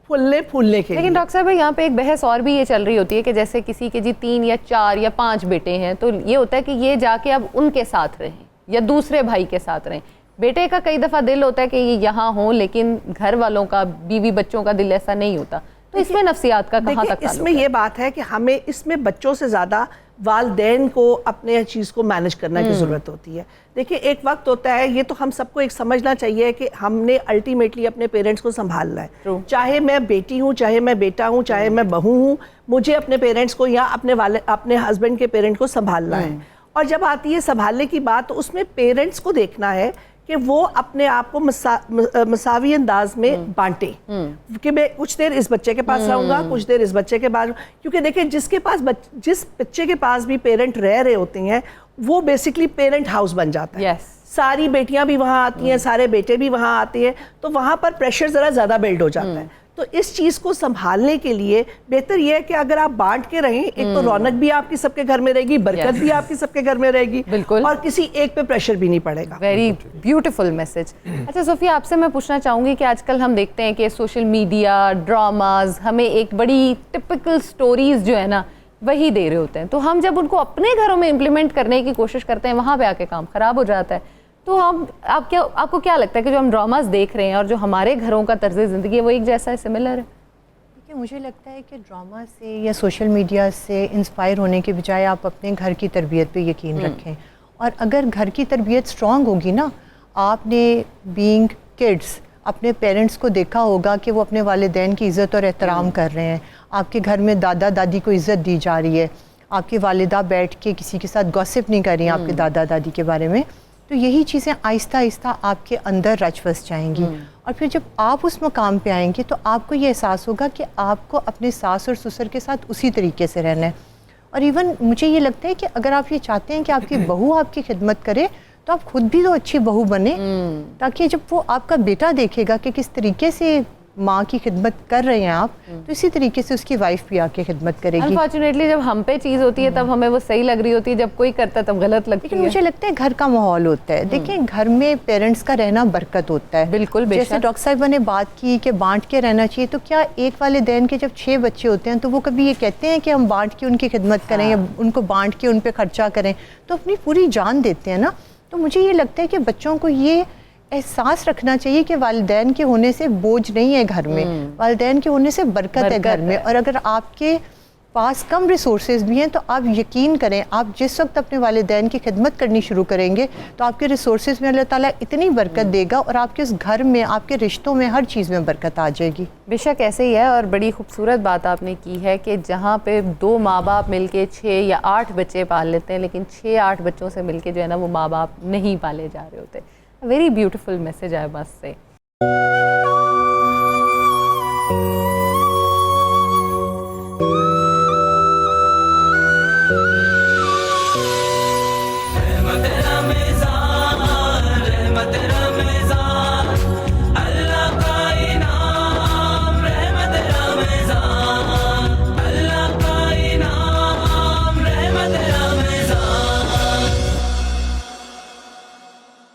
پھولنے کے لیے۔ لیکن ڈاکٹر صاحب یہاں پہ ایک بحث اور بھی یہ چل رہی ہوتی ہے کہ جیسے کسی کے 3 یا 4 یا 5 بیٹے ہیں، تو یہ ہوتا ہے کہ یہ جا کے اب ان کے ساتھ رہیں یا دوسرے بھائی کے ساتھ رہیں۔ بیٹے کا کئی دفعہ دل ہوتا ہے کہ یہ یہاں ہوں، لیکن گھر والوں کا، بیوی بچوں کا دل ایسا نہیں ہوتا، تو اس میں نفسیات کا کہاں تک تعلق ہے؟ اس میں یہ بات ہے کہ ہمیں اس میں بچوں سے زیادہ والدین کو اپنے چیز کو مینج کرنا کی ضرورت ہوتی ہے۔ دیکھیں، ایک وقت ہوتا ہے، یہ تو ہم سب کو ایک سمجھنا چاہیے کہ ہم نے الٹیمیٹلی اپنے پیرنٹس کو سنبھالنا ہے، چاہے میں بیٹی ہوں، چاہے میں بیٹا ہوں، چاہے میں بہو ہوں، مجھے اپنے پیرنٹس کو یا اپنے ہسبینڈ کے پیرنٹ کو سنبھالنا ہے۔ اور جب آتی ہے سنبھالنے کی بات تو اس میں پیرنٹس کو دیکھنا ہے کہ وہ اپنے آپ کو مساوی انداز میں بانٹے کہ میں کچھ دیر اس بچے کے پاس رہوں گا، کچھ دیر اس بچے کے پاس، کیونکہ دیکھیں جس بچے کے پاس بھی پیرنٹ رہ رہے ہوتے ہیں وہ بیسکلی پیرنٹ ہاؤس بن جاتا ہے. ساری بیٹیاں بھی وہاں آتی ہیں، سارے بیٹے بھی وہاں آتے ہیں، تو وہاں پر پریشر ذرا زیادہ بلڈ ہو جاتا ہے. تو اس چیز کو سنبھالنے کے لیے بہتر یہ ہے کہ اگر آپ بانٹ کے رہیں، ایک تو رونق بھی آپ کی سب کے گھر میں رہے گی، برکت بھی آپ کی سب کے گھر میں رہے گی، اور کسی ایک پہ پریشر بھی نہیں پڑے گا. Very beautiful message. اچھا صوفیہ، آپ سے میں پوچھنا چاہوں گی کہ آج کل ہم دیکھتے ہیں کہ سوشل میڈیا، ڈراماز ہمیں ایک بڑی ٹپکل سٹوریز جو ہے نا وہی دے رہے ہوتے ہیں، تو ہم جب ان کو اپنے گھروں میں امپلیمنٹ کرنے کی کوشش کرتے ہیں وہاں پہ آ کے کام خراب ہو جاتا ہے. تو آپ کو کیا لگتا ہے کہ جو ہم ڈراماز دیکھ رہے ہیں اور جو ہمارے گھروں کا طرز زندگی ہے وہ ایک جیسا ہے، سملر ہے؟ دیکھیے مجھے لگتا ہے کہ ڈراما سے یا سوشل میڈیا سے انسپائر ہونے کے بجائے آپ اپنے گھر کی تربیت پہ یقین رکھیں. اور اگر گھر کی تربیت اسٹرانگ ہوگی نا، آپ نے بینگ کڈس اپنے پیرنٹس کو دیکھا ہوگا کہ وہ اپنے والدین کی عزت اور احترام کر رہے ہیں. آپ کے گھر میں دادا دادی کو عزت دی جا رہی ہے، آپ کی والدہ بیٹھ کے کسی کے ساتھ گوسپ نہیں کر رہی ہیں آپ کے دادا دادی کے بارے میں. تو یہی چیزیں آہستہ آہستہ آپ کے اندر رچ بس جائیں گی. اور پھر جب آپ اس مقام پہ آئیں گے تو آپ کو یہ احساس ہوگا کہ آپ کو اپنے ساس اور سسر کے ساتھ اسی طریقے سے رہنا ہے. اور ایون مجھے یہ لگتا ہے کہ اگر آپ یہ چاہتے ہیں کہ آپ کی بہو آپ کی خدمت کرے تو آپ خود بھی تو اچھی بہو بنے، تاکہ جب وہ آپ کا بیٹا دیکھے گا کہ کس طریقے سے ماں کی خدمت کر رہے ہیں آپ، تو اسی طریقے سے اس کی وائف بھی آ کے خدمت کرے گی. انفارچونیٹلی جب ہم پہ چیز ہوتی ہے تب ہمیں وہ صحیح لگ رہی ہوتی ہے، جب کوئی کرتا ہے تب غلط لگتی ہے. لیکن مجھے لگتا ہے گھر کا ماحول ہوتا ہے. دیکھیں گھر میں پیرنٹس کا رہنا برکت ہوتا ہے. بالکل، جیسے ڈاکٹر صاحبہ نے بات کی کہ بانٹ کے رہنا چاہیے، تو کیا ایک والدین کے جب 6 بچے ہوتے ہیں تو وہ کبھی یہ کہتے ہیں کہ ہم بانٹ کے ان کی خدمت کریں یا ان کو بانٹ کے ان پہ خرچہ کریں؟ تو اپنی پوری جان دیتے ہیں نا. تو مجھے یہ لگتا ہے کہ بچوں کو یہ احساس رکھنا چاہیے کہ والدین کے ہونے سے بوجھ نہیں ہے گھر میں، والدین کے ہونے سے برکت ہے گھر میں. اور اگر آپ کے پاس کم ریسورسز بھی ہیں تو آپ یقین کریں، آپ جس وقت اپنے والدین کی خدمت کرنی شروع کریں گے تو آپ کے ریسورسز میں اللہ تعالیٰ اتنی برکت دے گا اور آپ کے اس گھر میں، آپ کے رشتوں میں، ہر چیز میں برکت آ جائے گی. بے شک ایسے ہی ہے. اور بڑی خوبصورت بات آپ نے کی ہے کہ جہاں پہ 2 ماں باپ مل کے 6 یا 8 بچے پال لیتے ہیں، لیکن 6-8 بچوں سے مل کے جو ہے نا وہ ماں باپ نہیں پالے جا رہے ہوتے. ویری بیوٹیفل میسج ہے بس سے.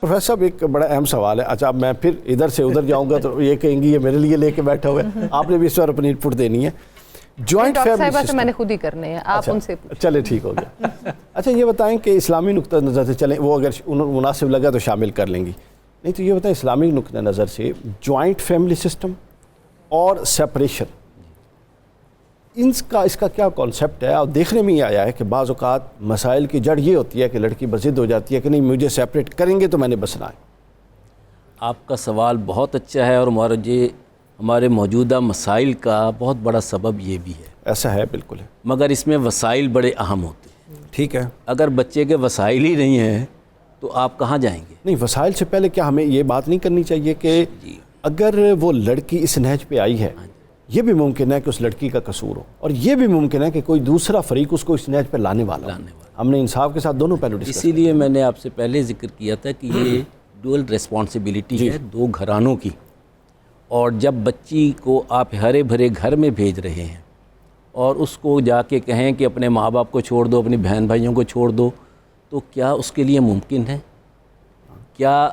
پروفیسر صاحب ایک بڑا اہم سوال ہے. اچھا اب میں پھر ادھر سے ادھر جاؤں گا تو یہ کہیں گی یہ میرے لیے لے کے بیٹھا ہوا ہے. آپ نے بھی اس پر اپنی انپٹ دینی ہے. جوائنٹ فیملی سسٹم میں نے خود ہی کرنے ہیں، آپ ان سے چلے ٹھیک ہو گیا. اچھا یہ بتائیں کہ اسلامی نقطہ نظر سے چلیں، وہ اگر مناسب لگا تو شامل کر لیں گی، نہیں تو یہ بتائیں اسلامی نقطہ نظر سے جوائنٹ فیملی سسٹم اور سیپریشن اس کا کیا کانسیپٹ ہے؟ اور دیکھنے میں یہ آیا ہے کہ بعض اوقات مسائل کی جڑ یہ ہوتی ہے کہ لڑکی بضد ہو جاتی ہے کہ نہیں مجھے سیپریٹ کریں گے تو میں نے بسنا ہے. آپ کا سوال بہت اچھا ہے اور ہمارے موجودہ مسائل کا بہت بڑا سبب یہ بھی ہے. ایسا ہے، بالکل ہے، مگر اس میں وسائل بڑے اہم ہوتے ہیں. ٹھیک ہے. اگر بچے کے وسائل ہی نہیں ہیں تو آپ کہاں جائیں گے؟ نہیں، وسائل سے پہلے کیا ہمیں یہ بات نہیں کرنی چاہیے کہ اگر وہ لڑکی اس نہج پہ آئی ہے، یہ بھی ممکن ہے کہ اس لڑکی کا قصور ہو، اور یہ بھی ممکن ہے کہ کوئی دوسرا فریق اس کو اس نہج پہ لانے والا. ہم نے انصاف کے ساتھ دونوں پہلو ڈسکس. اسی لیے میں نے آپ سے پہلے ذکر کیا تھا کہ یہ ڈوئل ریسپانسبلٹی ہے 2 گھرانوں کی. اور جب بچی کو آپ ہرے بھرے گھر میں بھیج رہے ہیں اور اس کو جا کے کہیں کہ اپنے ماں باپ کو چھوڑ دو، اپنی بہن بھائیوں کو چھوڑ دو، تو کیا اس کے لیے ممکن ہے؟ کیا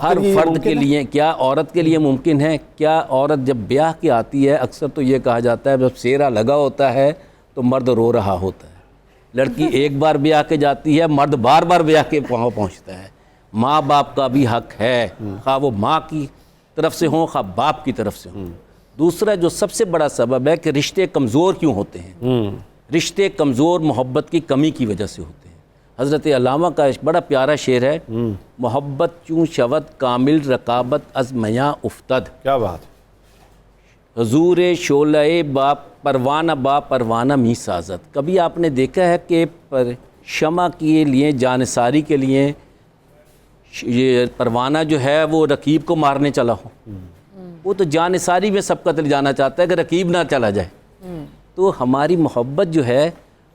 ہر فرد کے لیے، کیا عورت کے لیے ممکن ہے؟ کیا عورت جب بیاہ کی آتی ہے، اکثر تو یہ کہا جاتا ہے جب سیرا لگا ہوتا ہے تو مرد رو رہا ہوتا ہے. لڑکی ایک بار بیاہ کے جاتی ہے، مرد بار بار بیاہ کے پہنچتا ہے. ماں باپ کا بھی حق ہے، خواہ وہ ماں کی طرف سے ہوں خواہ باپ کی طرف سے ہوں. دوسرا جو سب سے بڑا سبب ہے کہ رشتے کمزور کیوں ہوتے ہیں؟ رشتے کمزور محبت کی کمی کی وجہ سے ہوتے ہیں. حضرت علامہ کا ایک بڑا پیارا شعر ہے، محبت چوں شود کامل رقابت از میاں افتد. کیا بات. حضور شعلہ با پروانہ می سازت. کبھی آپ نے دیکھا ہے کہ شمع کے لیے جانثاری کے لیے یہ پروانہ جو ہے وہ رقیب کو مارنے چلا ہو، وہ تو جان نثاری میں سب قتل جانا چاہتا ہے کہ رقیب نہ چلا جائے. تو ہماری محبت جو ہے،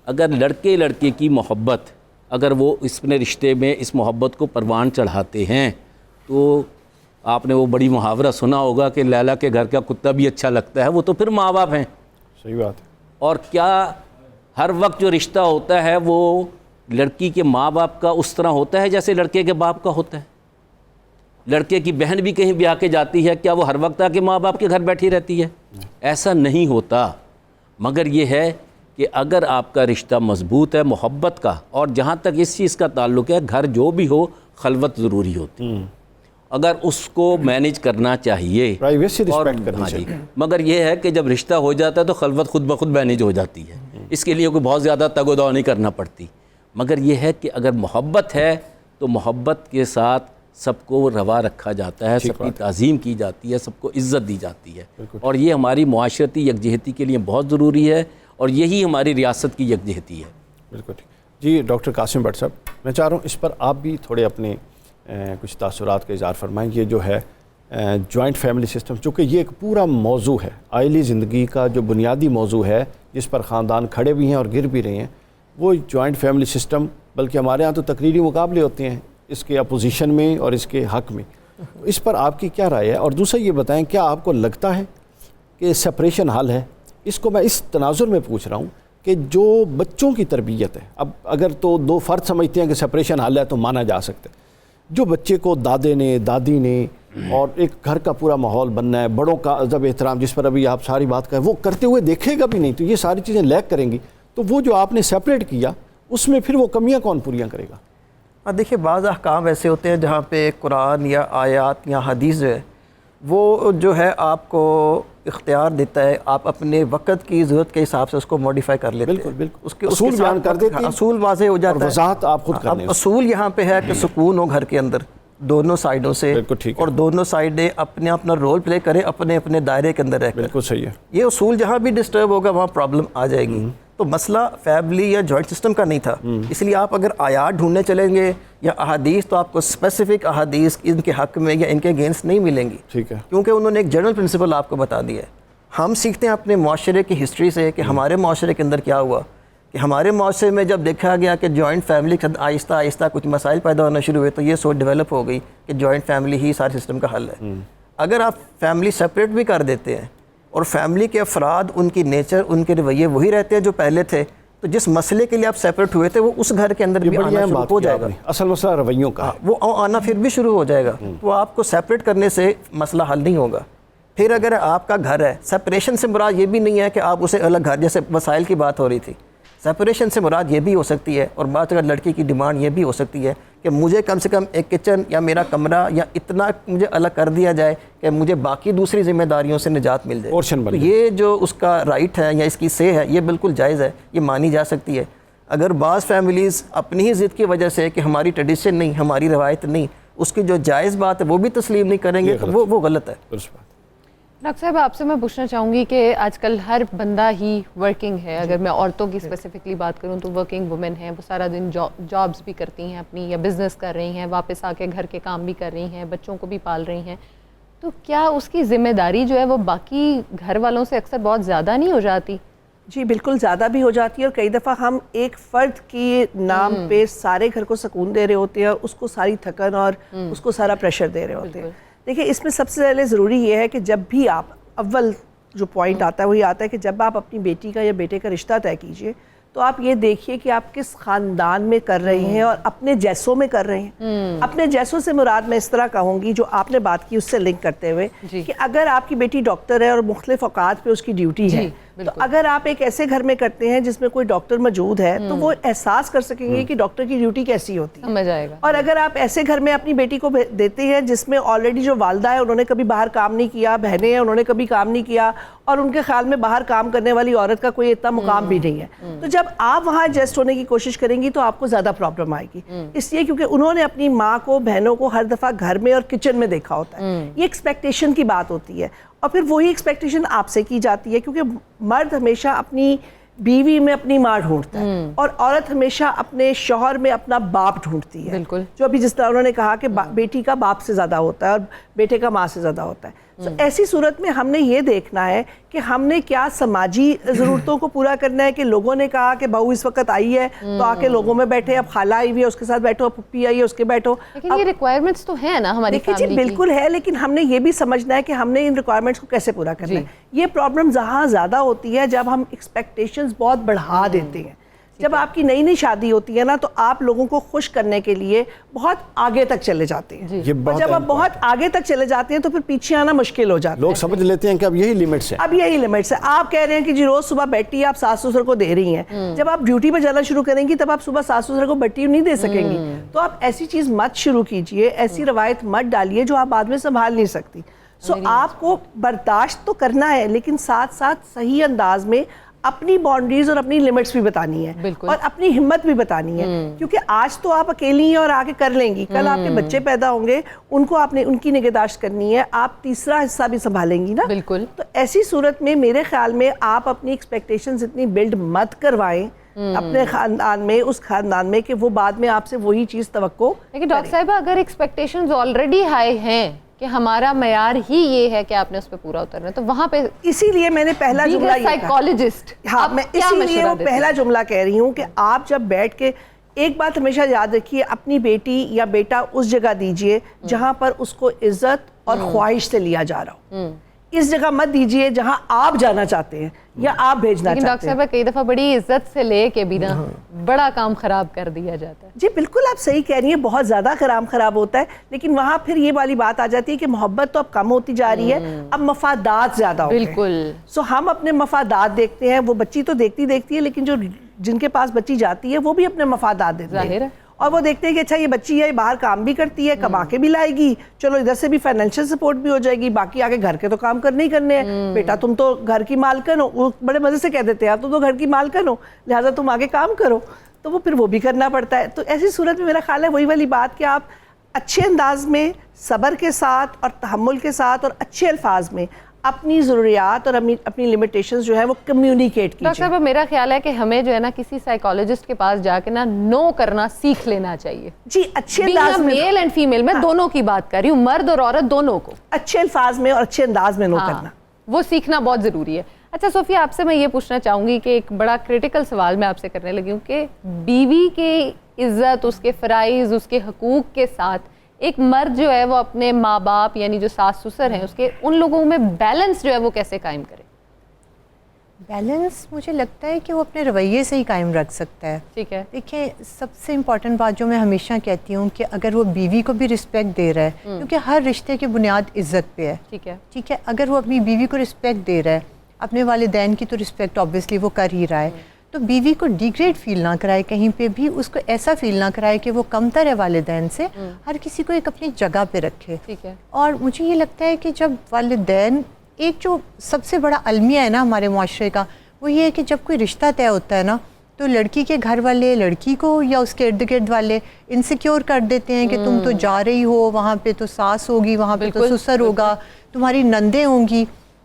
اگر لڑکے لڑکے کی محبت، اگر وہ اپنے رشتے میں اس محبت کو پروان چڑھاتے ہیں، تو آپ نے وہ بڑی محاورہ سنا ہوگا کہ لیلا کے گھر کا کتا بھی اچھا لگتا ہے، وہ تو پھر ماں باپ ہیں. صحیح بات ہے. اور کیا ہر وقت جو رشتہ ہوتا ہے وہ لڑکی کے ماں باپ کا اس طرح ہوتا ہے جیسے لڑکے کے باپ کا ہوتا ہے؟ لڑکے کی بہن بھی کہیں بھی آ کے جاتی ہے، کیا وہ ہر وقت آ کے ماں باپ کے گھر بیٹھی رہتی ہے؟ ایسا نہیں ہوتا. مگر یہ ہے کہ اگر آپ کا رشتہ مضبوط ہے محبت کا، اور جہاں تک اس چیز کا تعلق ہے، گھر جو بھی ہو خلوت ضروری ہوتی ہے، اگر اس کو مینیج کرنا چاہیے، پرائیویسی اور رسپیکٹ کرنی چاہیے. مگر یہ ہے کہ جب رشتہ ہو جاتا ہے تو خلوت خود بخود مینیج ہو جاتی ہے، اس کے لیے کوئی بہت زیادہ تگ و دو نہیں کرنا پڑتی. مگر یہ ہے کہ اگر محبت ہے تو محبت کے ساتھ سب کو روا رکھا جاتا ہے، سب کی تعظیم کی جاتی ہے، سب کو عزت دی جاتی ہے، اور یہ ہماری معاشرتی یکجہتی کے لیے بہت ضروری ہے، اور یہی ہماری ریاست کی یکجہتی ہے. بالکل ٹھیک. جی ڈاکٹر قاسم بٹ صاحب، میں چاہ رہا ہوں اس پر آپ بھی تھوڑے اپنے کچھ تاثرات کا اظہار فرمائیں. یہ جو ہے جوائنٹ فیملی سسٹم، چونکہ یہ ایک پورا موضوع ہے، آئلی زندگی کا جو بنیادی موضوع ہے جس پر خاندان کھڑے بھی ہیں اور گر بھی رہے ہیں، وہ جوائنٹ فیملی سسٹم. بلکہ ہمارے ہاں تو تقریری مقابلے ہوتے ہیں اس کے اپوزیشن میں اور اس کے حق میں. اس پر آپ کی کیا رائے ہے؟ اور دوسرا یہ بتائیں، کیا آپ کو لگتا ہے کہ سپریشن حل ہے؟ اس کو میں اس تناظر میں پوچھ رہا ہوں کہ جو بچوں کی تربیت ہے، اب اگر تو دو فرد سمجھتے ہیں کہ سپریشن حل ہے تو مانا جا سکتا ہے، جو بچے کو دادے نے دادی نے اور ایک گھر کا پورا ماحول بننا ہے، بڑوں کا ادب احترام جس پر ابھی آپ ساری بات کریں، وہ کرتے ہوئے دیکھے گا بھی نہیں تو یہ ساری چیزیں لیک کریں گی، تو وہ جو آپ نے سیپریٹ کیا اس میں پھر وہ کمیاں کون پوریاں کرے گا؟ دیکھیے بعض احکام ایسے ہوتے ہیں جہاں پہ قرآن یا آیات یا حدیث جو ہے وہ جو ہے آپ کو اختیار دیتا ہے، آپ اپنے وقت کی ضرورت کے حساب سے اس کو موڈیفائی کر لیتے ہیں. بالکل بالکل، اس کے اصول بیان کر دیتے ہیں، اصول واضح ہو جاتا ہے، وضاحت آپ خود کرنے. اب اصول یہاں پہ ہے کہ سکون ہو گھر کے اندر دونوں سائیڈوں سے، اور دونوں سائیڈیں اپنے اپنا رول پلے کریں اپنے اپنے دائرے کے اندر رہ کر. بالکل صحیح ہے. یہ اصول جہاں بھی ڈسٹرب ہوگا وہاں پرابلم آ جائے گی. تو مسئلہ فیملی یا جوائنٹ سسٹم کا نہیں تھا، اس لیے آپ اگر آیات ڈھونڈنے چلیں گے یا احادیث تو آپ کو اسپیسیفک احادیث ان کے حق میں یا ان کے اگینسٹ نہیں ملیں گی. ٹھیک ہے. کیونکہ انہوں نے ایک جنرل پرنسپل آپ کو بتا دیا ہے. ہم سیکھتے ہیں اپنے معاشرے کی ہسٹری سے کہ ہمارے معاشرے کے اندر کیا ہوا، کہ ہمارے معاشرے میں جب دیکھا گیا کہ جوائنٹ فیملی کے آہستہ آہستہ کچھ مسائل پیدا ہونا شروع ہوئے تو یہ سوچ ڈیولپ ہو گئی کہ جوائنٹ فیملی ہی سارے سسٹم کا حل ہے. اگر آپ فیملی سپریٹ بھی کر دیتے ہیں اور فیملی کے افراد، ان کی نیچر، ان کے رویے وہی رہتے ہیں جو پہلے تھے، تو جس مسئلے کے لیے آپ سیپریٹ ہوئے تھے وہ اس گھر کے اندر بھی آنا شروع ہو جائے گا. اصل مسئلہ رویوں کا، وہ آنا پھر بھی شروع ہو جائے گا. تو آپ کو سیپریٹ کرنے سے مسئلہ حل نہیں ہوگا. پھر اگر آپ کا گھر ہے، سپریشن سے مراد یہ بھی نہیں ہے کہ آپ اسے الگ گھر، جیسے وسائل کی بات ہو رہی تھی، سپریشن سے مراد یہ بھی ہو سکتی ہے، اور بات اگر لڑکی کی ڈیمانڈ یہ بھی ہو سکتی ہے کہ مجھے کم سے کم ایک کچن یا میرا کمرہ یا اتنا مجھے الگ کر دیا جائے کہ مجھے باقی دوسری ذمہ داریوں سے نجات مل جائے. تو یہ جو اس کا رائٹ ہے یا اس کی سے ہے، یہ بالکل جائز ہے، یہ مانی جا سکتی ہے. اگر بعض فیملیز اپنی ہی ضد کی وجہ سے کہ ہماری ٹریڈیشن نہیں، ہماری روایت نہیں، اس کی جو جائز بات ہے وہ بھی تسلیم نہیں کریں گے تو وہ غلط ہے. ڈاکٹر صاحب آپ سے میں پوچھنا چاہوں گی کہ آج کل ہر بندہ ہی ورکنگ ہے. اگر میں عورتوں کی اسپیسیفکلی بات کروں تو ورکنگ وومن ہیں، وہ سارا دن جابس بھی کرتی ہیں اپنی، یا بزنس کر رہی ہیں، واپس آ کے گھر کے کام بھی کر رہی ہیں، بچوں کو بھی پال رہی ہیں. تو کیا اس کی ذمہ داری جو ہے وہ باقی گھر والوں سے اکثر بہت زیادہ نہیں ہو جاتی؟ جی بالکل زیادہ بھی ہو جاتی ہے، اور کئی دفعہ ہم ایک فرد کی نام پہ سارے گھر کو سکون دے رہے ہوتے ہیں، اس کو ساری تھکن اور اس کو سارا پریشر دے رہے ہوتے ہیں. دیکھیں اس میں سب سے پہلے ضروری یہ ہے کہ جب بھی آپ، اول جو پوائنٹ آتا ہے وہی آتا ہے کہ جب آپ اپنی بیٹی کا یا بیٹے کا رشتہ طے کیجئے تو آپ یہ دیکھیے کہ آپ کس خاندان میں کر رہے ہیں اور اپنے جیسوں میں کر رہے ہیں. اپنے جیسوں سے مراد میں اس طرح کہوں گی جو آپ نے بات کی اس سے لنک کرتے ہوئے کہ اگر آپ کی بیٹی ڈاکٹر ہے اور مختلف اوقات پہ اس کی ڈیوٹی ہے، تو اگر آپ ایک ایسے گھر میں کرتے ہیں جس میں کوئی ڈاکٹر موجود ہے تو وہ احساس کر سکیں گے کہ ڈاکٹر کی ڈیوٹی کیسی ہوتی ہے، سمجھ آئے گا. اور اگر آپ ایسے گھر میں اپنی بیٹی کو دیتے ہیں جس میں آلریڈی جو والدہ ہے انہوں نے کبھی باہر کام نہیں کیا، بہنیں ہیں انہوں نے کبھی کام نہیں کیا، اور ان کے خیال میں باہر کام کرنے والی عورت کا کوئی اتنا مقام بھی نہیں ہے، تو جب آپ وہاں ایڈجسٹ ہونے کی کوشش کریں گی تو آپ کو زیادہ پرابلم آئے گی. اس لیے کیونکہ انہوں نے اپنی ماں کو، بہنوں کو ہر دفعہ گھر میں اور کچن میں دیکھا ہوتا ہے. یہ ایکسپیکٹیشن کی بات ہوتی ہے، اور پھر وہی ایکسپیکٹیشن آپ سے کی جاتی ہے، کیونکہ مرد ہمیشہ اپنی بیوی میں اپنی ماں ڈھونڈتا ہے اور عورت ہمیشہ اپنے شوہر میں اپنا باپ ڈھونڈتی ہے. بالکل. جو ابھی جس طرح انہوں نے کہا کہ بیٹی کا باپ سے زیادہ ہوتا ہے اور بیٹے کا ماں سے زیادہ ہوتا ہے. تو ایسی صورت میں ہم نے یہ دیکھنا ہے کہ ہم نے کیا سماجی ضرورتوں کو پورا کرنا ہے کہ لوگوں نے کہا کہ بہو اس وقت آئی ہے تو آ کے لوگوں میں بیٹھے, اب خالہ آئی ہوئی ہے اس کے ساتھ بیٹھو, اب پھپھی آئی ہے اس کے بیٹھو. لیکن یہ ریکوائرمنٹس تو ہیں نا ہماری دیکھیے جی بالکل ہے, لیکن ہم نے یہ بھی سمجھنا ہے کہ ہم نے ان ریکوائرمنٹس کو کیسے پورا کرنا ہے. یہ پرابلم جہاں زیادہ ہوتی ہے جب ہم ایکسپیکٹیشنز بہت بڑھا دیتے ہیں. جب آپ کی نئی نئی شادی ہوتی ہے نا تو آپ لوگوں کو خوش کرنے کے لیے بہت آگے تک چلے جاتے ہیں, اور جب آپ بہت آگے تک چلے جاتے ہیں تو پھر پیچھے آنا مشکل ہو جاتا ہے. لوگ سمجھ لیتے ہیں کہ اب یہی لیمٹس ہیں, اب یہی لیمٹس ہے. آپ کہہ رہے ہیں کہ جی روز صبح بیٹی آپ ساس سسر کو دے رہی ہیں, جب آپ ڈیوٹی پہ جانا شروع کریں گی تب آپ صبح ساس سسر کو بیٹی نہیں دے سکیں گی. تو آپ ایسی چیز مت شروع کیجئے, ایسی روایت مت ڈالیے جو آپ بعد میں سنبھال نہیں سکتی. آپ کو برداشت تو کرنا ہے, لیکن ساتھ ساتھ صحیح انداز میں اپنی باؤنڈریز اور اپنی لیمٹس بھی بتانی ہے, اور اپنی ہمت بھی بتانی ہے. کیونکہ آج تو آپ اکیلی ہیں اور آگے کر لیں گی, کل آپ کے بچے پیدا ہوں گے, ان کو آپ نے ان کی نگہداشت کرنی ہے, آپ تیسرا حصہ بھی سنبھالیں گی نا. بالکل. تو ایسی صورت میں میرے خیال میں آپ اپنی ایکسپیکٹیشنز اتنی بلڈ مت کروائیں اپنے خاندان میں, اس خاندان میں, کہ وہ بعد میں آپ سے وہی چیز توقع. لیکن ڈاکٹر صاحبہ اگر ایکسپیکٹیشنز آلریڈی ہائی ہیں کہ ہمارا معیار ہی یہ ہے کہ آپ نے اس پہ پورا اترنا ہے, تو وہاں پہ اسی لیے میں نے پہلا جملہ یہ سائیکالوجسٹ, ہاں میں اسی لیے وہ پہلا جملہ کہہ رہی ہوں کہ آپ جب بیٹھ کے ایک بات ہمیشہ یاد رکھیے, اپنی بیٹی یا بیٹا اس جگہ دیجئے جہاں پر اس کو عزت اور خواہش سے لیا جا رہا ہو. اس جگہ مت دیجئے جہاں آپ جانا چاہتے ہیں یا آپ بھیجنا چاہتے ہیں. ڈاکٹر صاحبہ کئی دفعہ بڑی عزت سے لے کے بھی نا بڑا کام خراب کر دیا جاتا ہے. جی بالکل آپ صحیح کہہ رہی ہیں, بہت زیادہ خراب ہوتا ہے, لیکن وہاں پھر یہ والی بات آ جاتی ہے کہ محبت تو اب کم ہوتی جا رہی ہے, اب مفادات زیادہ ہوتے ہیں. بالکل. سو ہم اپنے مفادات دیکھتے ہیں, وہ بچی تو دیکھتی ہے, لیکن جن کے پاس بچی جاتی ہے وہ بھی اپنے مفادات دیتے ہیں. ظاہر ہے. اور وہ دیکھتے ہیں کہ اچھا یہ بچی ہے, باہر کام بھی کرتی ہے, کما کے بھی لائے گی, چلو ادھر سے بھی فائنینشیل سپورٹ بھی ہو جائے گی, باقی آگے گھر کے تو کام کرنے ہی کرنے ہیں. بیٹا تم تو گھر کی مالکن ہو, وہ بڑے مزے سے کہہ دیتے ہیں تم تو گھر کی مالکن ہو, لہٰذا تم آگے کام کرو. تو وہ پھر وہ بھی کرنا پڑتا ہے. تو ایسی صورت میں میرا خیال ہے وہی والی بات کہ آپ اچھے انداز میں, صبر کے ساتھ اور تحمل کے ساتھ اور اچھے الفاظ میں اپنی ضروریات اور اپنی لیمیٹیشنز جو ہے وہ کمیونیکیٹ کیجئے. ڈاکٹر صاحب میرا خیال ہے کہ ہمیں جو ہے نا کسی سائیکالوجسٹ کے پاس جا کے نا نو کرنا سیکھ لینا چاہیے. جی اچھے انداز میں, میل اینڈ فیمیل میں دونوں کی بات کر رہی ہوں, مرد اور عورت دونوں کو اچھے الفاظ میں اور اچھے انداز میں نو کرنا, وہ سیکھنا بہت ضروری ہے. اچھا صوفیہ, آپ سے میں یہ پوچھنا چاہوں گی کہ ایک بڑا کریٹیکل سوال میں آپ سے کرنے لگی ہوں کہ بیوی کی عزت, اس کے فرائض, اس کے حقوق کے ساتھ ایک مرد جو ہے وہ اپنے ماں باپ یعنی جو ساس سسر ہیں اس کے ان لوگوں میں بیلنس جو ہے وہ کیسے قائم کرے؟ بیلنس مجھے لگتا ہے کہ وہ اپنے رویے سے ہی قائم رکھ سکتا ہے. ٹھیک ہے. دیکھیں سب سے امپورٹنٹ بات جو میں ہمیشہ کہتی ہوں کہ اگر وہ بیوی کو بھی رسپیکٹ دے رہا ہے, کیونکہ ہر رشتے کی بنیاد عزت پہ ہے. ٹھیک ہے. اگر وہ اپنی بیوی کو رسپیکٹ دے رہا ہے, اپنے والدین کی تو رسپیکٹ آبویسلی وہ کر ہی رہا ہے, تو بیوی کو ڈیگریڈ فیل نہ کرائے کہیں پہ بھی, اس کو ایسا فیل نہ کرائے کہ وہ کمتر ہے والدین سے. ہر کسی کو ایک اپنی جگہ پہ رکھے. ٹھیک ہے. اور مجھے یہ لگتا ہے کہ جب والدین, ایک جو سب سے بڑا المیہ ہے نا ہمارے معاشرے کا, وہ یہ ہے کہ جب کوئی رشتہ طے ہوتا ہے نا تو لڑکی کے گھر والے لڑکی کو یا اس کے ارد گرد والے انسیکیور کر دیتے ہیں کہ تم تو جا رہی ہو, وہاں پہ تو ساس ہوگی, وہاں پہ تو سسر ہوگا, تمہاری نندیں ہوں گی.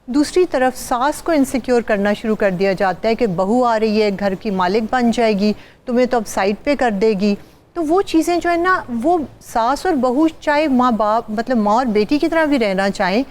دوسری طرف ساس کو انسیکیور کرنا شروع کر دیا جاتا ہے کہ بہو آ رہی ہے, گھر کی مالک بن جائے گی, تمہیں تو اب سائڈ پہ کر دے گی. تو وہ چیزیں جو ہے نا, وہ ساس اور بہو چاہے ماں باپ مطلب ماں اور بیٹی کی طرح بھی رہنا چاہیں,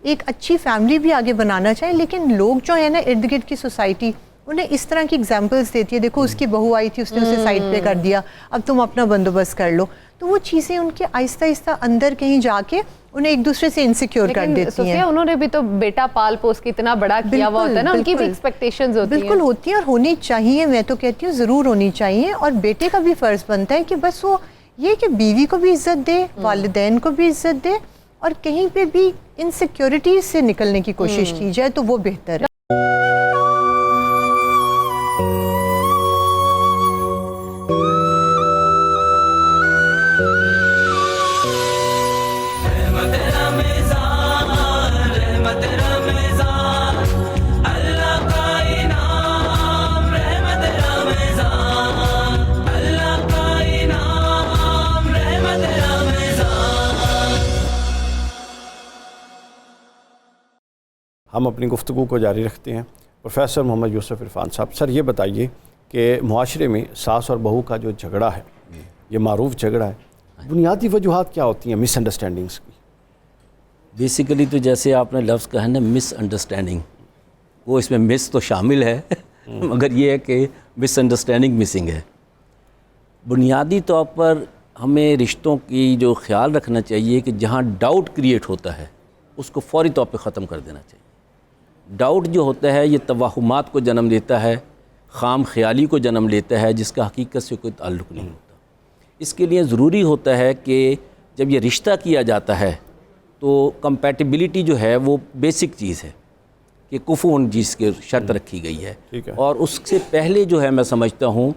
ایک اچھی فیملی بھی آگے بنانا چاہیں, لیکن لوگ جو ہے نا ارد گرد کی سوسائٹی انہیں اس طرح کی ایگزامپلس دیتی ہے, دیکھو اس کی بہو آئی تھی, اس نے اسے سائڈ پہ کر دیا, اب تم اپنا بندوبست کر لو. تو وہ چیزیں ان کے آہستہ آہستہ اندر کہیں جا کے انہیں ایک دوسرے سے انسیکیور کر دیتی ہیں. انہوں نے بھی تو بیٹا پال پوس کے اتنا بڑا کیا ہوا ہوتا ہے نا, ان کی بھی ایکسپیکٹیشنز ہوتی ہیں. بالکل ہوتی ہیں, اور ہونی چاہیے, میں تو کہتی ہوں ضرور ہونی چاہیے. اور بیٹے کا بھی فرض بنتا ہے کہ بس وہ یہ کہ بیوی کو بھی عزت دے, والدین کو بھی عزت دے, اور کہیں پہ بھی انسیکیورٹیز سے نکلنے کی کوشش کی جائے تو وہ بہتر ہے. ہم اپنی گفتگو کو جاری رکھتے ہیں. پروفیسر محمد یوسف عرفان صاحب، سر یہ بتائیے کہ معاشرے میں ساس اور بہو کا جو جھگڑا ہے، یہ معروف جھگڑا ہے، بنیادی وجوہات کیا ہوتی ہیں مس انڈرسٹینڈنگس کی؟ بیسیکلی تو جیسے آپ نے لفظ کہا نا مس انڈرسٹینڈنگ، وہ اس میں مس تو شامل ہے مگر یہ ہے کہ مس انڈرسٹینڈنگ مسنگ ہے. بنیادی طور پر ہمیں رشتوں کی جو خیال رکھنا چاہیے کہ جہاں ڈاؤٹ کریٹ ہوتا ہے اس کو فوری طور پہ ختم کر دینا چاہیے. ڈاؤٹ جو ہوتا ہے یہ توہمات کو جنم دیتا ہے، خام خیالی کو جنم لیتا ہے جس کا حقیقت سے کوئی تعلق نہیں ہوتا. اس کے لیے ضروری ہوتا ہے کہ جب یہ رشتہ کیا جاتا ہے تو کمپیٹیبلٹی جو ہے وہ بیسک چیز ہے کہ کفو جس کی شرط رکھی گئی ہے. اور اس سے پہلے جو ہے میں سمجھتا ہوں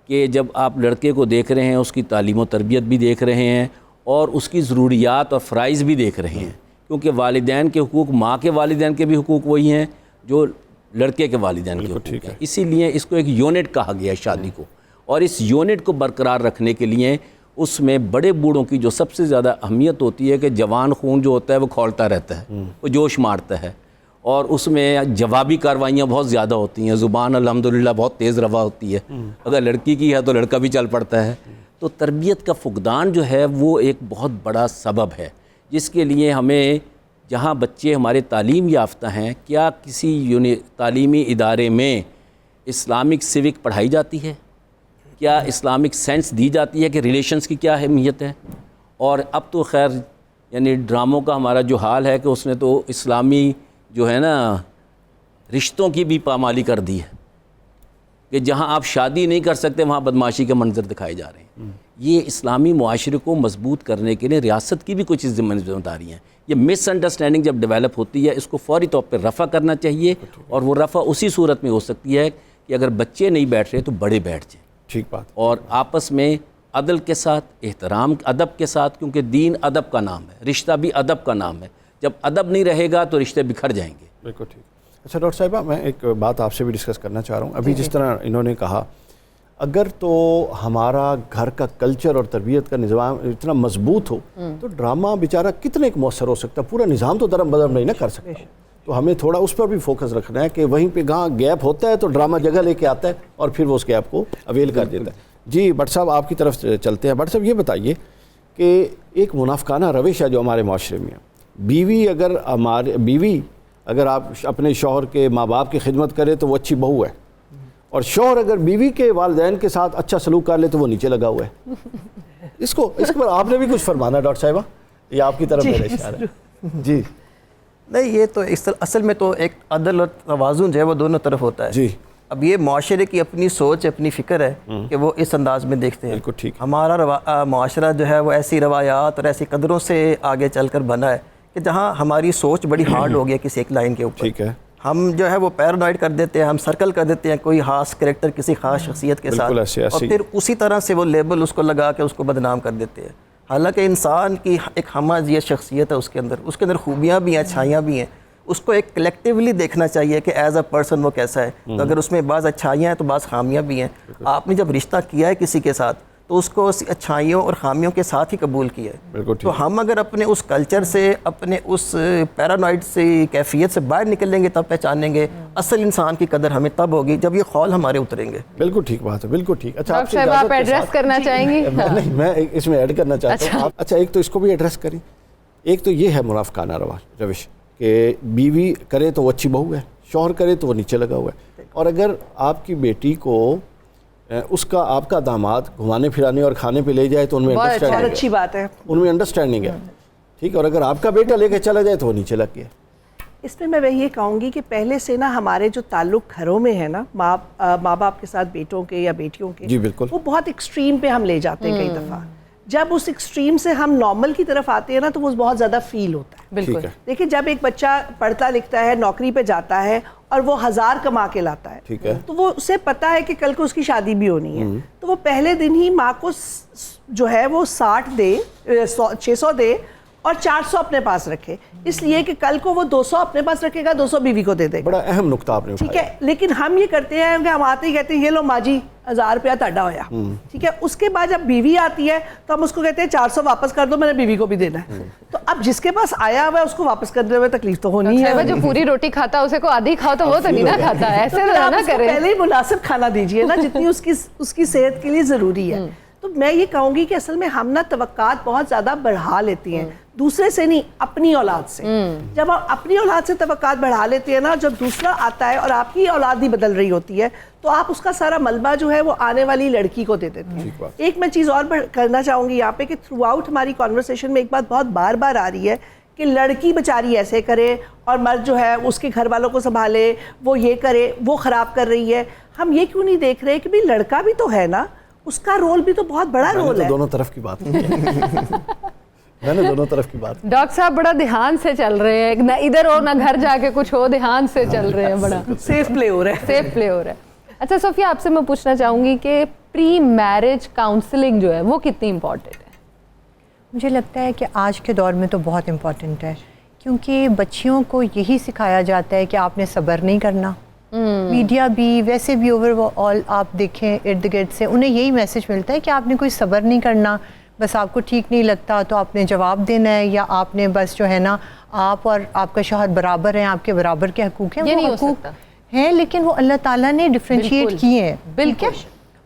کہ جب آپ لڑکے کو دیکھ رہے ہیں اس کی تعلیم و تربیت بھی دیکھ رہے ہیں اور اس کی ضروریات اور فرائض بھی دیکھ رہے ہیں، کیونکہ والدین کے حقوق ماں کے والدین کے بھی حقوق وہی ہیں جو لڑکے کے والدین کے حقوق ہیں. اسی لیے اس کو ایک یونٹ کہا گیا ہے شادی کو، اور اس یونٹ کو برقرار رکھنے کے لیے اس میں بڑے بوڑھوں کی جو سب سے زیادہ اہمیت ہوتی ہے کہ جوان خون جو ہوتا ہے وہ کھولتا رہتا ہے، وہ جوش مارتا ہے، اور اس میں جوابی کارروائیاں بہت زیادہ ہوتی ہیں، زبان الحمدللہ بہت تیز روا ہوتی ہے. اگر لڑکی کی ہے تو لڑکا بھی چل پڑتا ہے. تو تربیت کا فقدان جو ہے وہ ایک بہت بڑا سبب ہے جس کے لیے ہمیں، جہاں بچے ہمارے تعلیم یافتہ ہیں، کیا کسی تعلیمی ادارے میں اسلامک سیوک پڑھائی جاتی ہے؟ کیا اسلامک سینس دی جاتی ہے کہ ریلیشنز کی کیا اہمیت ہے؟ اور اب تو خیر یعنی ڈراموں کا ہمارا جو حال ہے کہ اس نے تو اسلامی جو ہے نا رشتوں کی بھی پامالی کر دی ہے کہ جہاں آپ شادی نہیں کر سکتے وہاں بدماشی کے منظر دکھائے جا رہے ہیں. یہ اسلامی معاشرے کو مضبوط کرنے کے لیے ریاست کی بھی کچھ ذمہ داریاں ہیں. یہ مس انڈرسٹینڈنگ جب ڈیولپ ہوتی ہے اس کو فوری طور پہ رفع کرنا چاہیے، اور وہ رفع اسی صورت میں ہو سکتی ہے کہ اگر بچے نہیں بیٹھ رہے تو بڑے بیٹھ جائیں. ٹھیک بات. اور آپس میں عدل کے ساتھ، احترام ادب کے ساتھ، کیونکہ دین ادب کا نام ہے، رشتہ بھی ادب کا نام ہے. جب ادب نہیں رہے گا تو رشتے بکھر جائیں گے. بالکل ٹھیک. اچھا ڈاکٹر صاحبہ، میں ایک بات آپ سے بھی ڈسکس کرنا چاہ رہا ہوں. ابھی جس طرح انہوں نے کہا، اگر تو ہمارا گھر کا کلچر اور تربیت کا نظام اتنا مضبوط ہو تو ڈرامہ بیچارہ کتنے مؤثر ہو سکتا ہے؟ پورا نظام تو درم بدم نہیں نہ کر سکتا. تو ہمیں تھوڑا اس پر بھی فوکس رکھنا ہے کہ وہیں پہ جہاں گیپ ہوتا ہے تو ڈرامہ جگہ لے کے آتا ہے اور پھر وہ اس گیپ کو اویل کر دیتا ہے. جی بٹ صاحب آپ کی طرف چلتے ہیں. بٹ صاحب یہ بتائیے کہ ایک منافقانہ روش ہے جو ہمارے معاشرے میں ہے. بیوی اگر آپ اپنے شوہر کے ماں باپ کی خدمت کرے تو وہ اچھی بہو ہے، اور شوہر اگر بیوی کے والدین کے ساتھ اچھا سلوک کر لے تو وہ نیچے لگا ہوا ہے. اس پر آپ نے بھی کچھ فرمانا ڈاکٹر صاحبہ؟ یہ آپ کی طرف میرا اشارہ ہے. جی نہیں، یہ تو اصل میں تو ایک عدل اور توازن جو ہے وہ دونوں طرف ہوتا ہے. جی اب یہ معاشرے کی اپنی سوچ، اپنی فکر ہے کہ وہ اس انداز میں دیکھتے ہیں. بالکل ٹھیک. ہمارا معاشرہ جو ہے وہ ایسی روایات اور ایسی قدروں سے آگے چل کر بنا ہے کہ جہاں ہماری سوچ بڑی ہارڈ ہو گئی ہے کسی ایک لائن کے اوپر. ٹھیک ہے. ہم جو ہے وہ پیرانوئڈ کر دیتے ہیں، ہم سرکل کر دیتے ہیں کوئی خاص کریکٹر کسی خاص شخصیت کے ساتھ، اور پھر اسی طرح سے وہ لیبل اس کو لگا کے اس کو بدنام کر دیتے ہیں. حالانکہ انسان کی ایک ہمہ شخصیت ہے، اس کے اندر خوبیاں بھی ہیں، اچھائیاں بھی ہیں. اس کو ایک کلیکٹیولی دیکھنا چاہیے کہ ایز اے پرسن وہ کیسا ہے. تو اگر اس میں بعض اچھائیاں ہیں تو بعض خامیاں بھی ہیں. آپ نے جب رشتہ کیا ہے کسی کے ساتھ تو اس کو اچھائیوں اور خامیوں کے ساتھ ہی قبول کیا ہے. تو ہم اگر اپنے اس کلچر سے، اپنے اس پیرانوائڈ سے کیفیت سے باہر نکلیں گے تب پہچانیں گے اصل انسان کی قدر ہمیں تب ہوگی جب یہ خول ہمارے اتریں گے. بالکل ٹھیک بات ہے، بالکل ٹھیک. اچھا ڈاکٹر صاحب آپ ایڈریس کرنا چاہیں گے؟ نہیں، میں اس میں ایڈ کرنا چاہتا ہوں. اچھا ایک تو اس کو بھی ایڈریس کریں. ایک تو یہ ہے منافقانہ روش کہ بیوی کرے تو وہ اچھی بہو ہے، شوہر کرے تو وہ نیچے لگا ہوا ہے. اور اگر آپ کی بیٹی کو اس کا آپ کا داماد گھمانے پھرانے اور کھانے پہ لے جائے تو ان میں انڈرسٹینڈنگ اچھی بات ہے، ان میں انڈرسٹینڈنگ ہے. ٹھیک. اور اگر آپ کا بیٹا لے کے چلا جائے تو وہ نیچے لگ گیا. اس میں میں یہ کہوں گی کہ پہلے سے نا ہمارے جو تعلق گھروں میں ہے نا ماں باپ کے ساتھ بیٹوں کے یا بیٹیوں کے، جی بالکل، وہ بہت ایکسٹریم پہ ہم لے جاتے ہیں. کئی دفعہ جب اس ایکسٹریم سے ہم نارمل کی طرف آتے ہیں نا تو وہ بہت زیادہ فیل ہوتا ہے. بالکل. دیکھیں جب ایک بچہ پڑھتا لکھتا ہے، نوکری پہ جاتا ہے اور وہ 1000 کما کے لاتا ہے، ٹھیک ہے، تو وہ اسے پتا ہے کہ کل کو اس کی شادی بھی ہونی ہے. تو وہ پہلے دن ہی ماں کو جو ہے وہ 60 دے، 600 دے اور 400 اپنے پاس رکھے، اس لیے کہ کل کو وہ 200 اپنے پاس رکھے گا، 200 بیوی کو دے دے گا. بڑا اہم نقطہ آپ نے ٹھیک اٹھایا. ہے، لیکن ہم یہ کرتے ہیں کہ ہم آتے ہی کہتے ہیں یہ لو ماں جی 1000 روپیہ تاڈا ہویا. ٹھیک ہے، اس کے بعد جب بیوی آتی ہے تو ہم اس کو کہتے ہیں 400 واپس کر دو، میں نے بیوی کو بھی دینا ہے. تو اب جس کے پاس آیا ہوا ہے اس کو واپس کرنے میں تکلیف تو ہونی ہے. جو پوری روٹی کھاتا ہے اسے کو آدھی کھاؤ تو وہ تو نہیں نہ کھاتا ہے، ایسے آپ نہ اس کو کریں. پہلے ہی مناسب کھانا دیجئے نا جتنی اس کی صحت کے لیے ضروری ہے. تو میں یہ کہوں گی کہ اصل میں ہم نا توقعات بہت زیادہ بڑھا لیتی ہیں، دوسرے سے نہیں، اپنی اولاد سے. جب آپ اپنی اولاد سے توقعات بڑھا لیتے ہیں نا، جب دوسرا آتا ہے اور آپ کی اولاد ہی بدل رہی ہوتی ہے تو آپ اس کا سارا ملبہ جو ہے وہ آنے والی لڑکی کو دے دیتے ہیں. ایک میں چیز اور کرنا چاہوں گی یہاں پہ کہ تھرو آؤٹ ہماری کانورسیشن میں ایک بات بہت بار بار آ رہی ہے کہ لڑکی بیچاری ایسے کرے اور مرد جو ہے اس کے گھر والوں کو سنبھالے، وہ یہ کرے، وہ خراب کر رہی ہے. ہم یہ کیوں نہیں دیکھ رہے کہ بھی لڑکا بھی تو ہے نا، اس کا رول بھی تو بہت بڑا رول ہے. دونوں طرف کی بات میں نے دونوں طرف کی بات. ڈاکٹر صاحب بڑا دھیان سے چل رہے ہیں، نہ ادھر ہو نہ گھر جا کے کچھ ہو، دھیان سے چل رہے ہیں، بڑا سیف پلے ہو رہا ہے. سیف پلے ہو رہا ہے. اچھا صوفیہ، آپ سے میں پوچھنا چاہوں گی کہ پری میرج کاؤنسلنگ جو ہے وہ کتنی امپورٹنٹ ہے؟ مجھے لگتا ہے کہ آج کے دور میں تو بہت امپورٹنٹ ہے، کیونکہ بچیوں کو یہی سکھایا جاتا ہے کہ آپ نے صبر نہیں کرنا. میڈیا بھی ویسے بھی اوور آل آپ دیکھیں ارد گرد سے انہیں یہی میسج ملتا ہے کہ آپ نے کوئی صبر نہیں کرنا، بس آپ کو ٹھیک نہیں لگتا تو آپ نے جواب دینا ہے، یا آپ نے بس جو ہے نا آپ اور آپ کا شوہر برابر ہیں، آپ کے برابر کے حقوق ہیں. یہ نہیں وہ ہو حقوق سکتا ہیں لیکن وہ اللہ تعالیٰ نے ڈفرینشیٹ کیے ہیں. بالکل.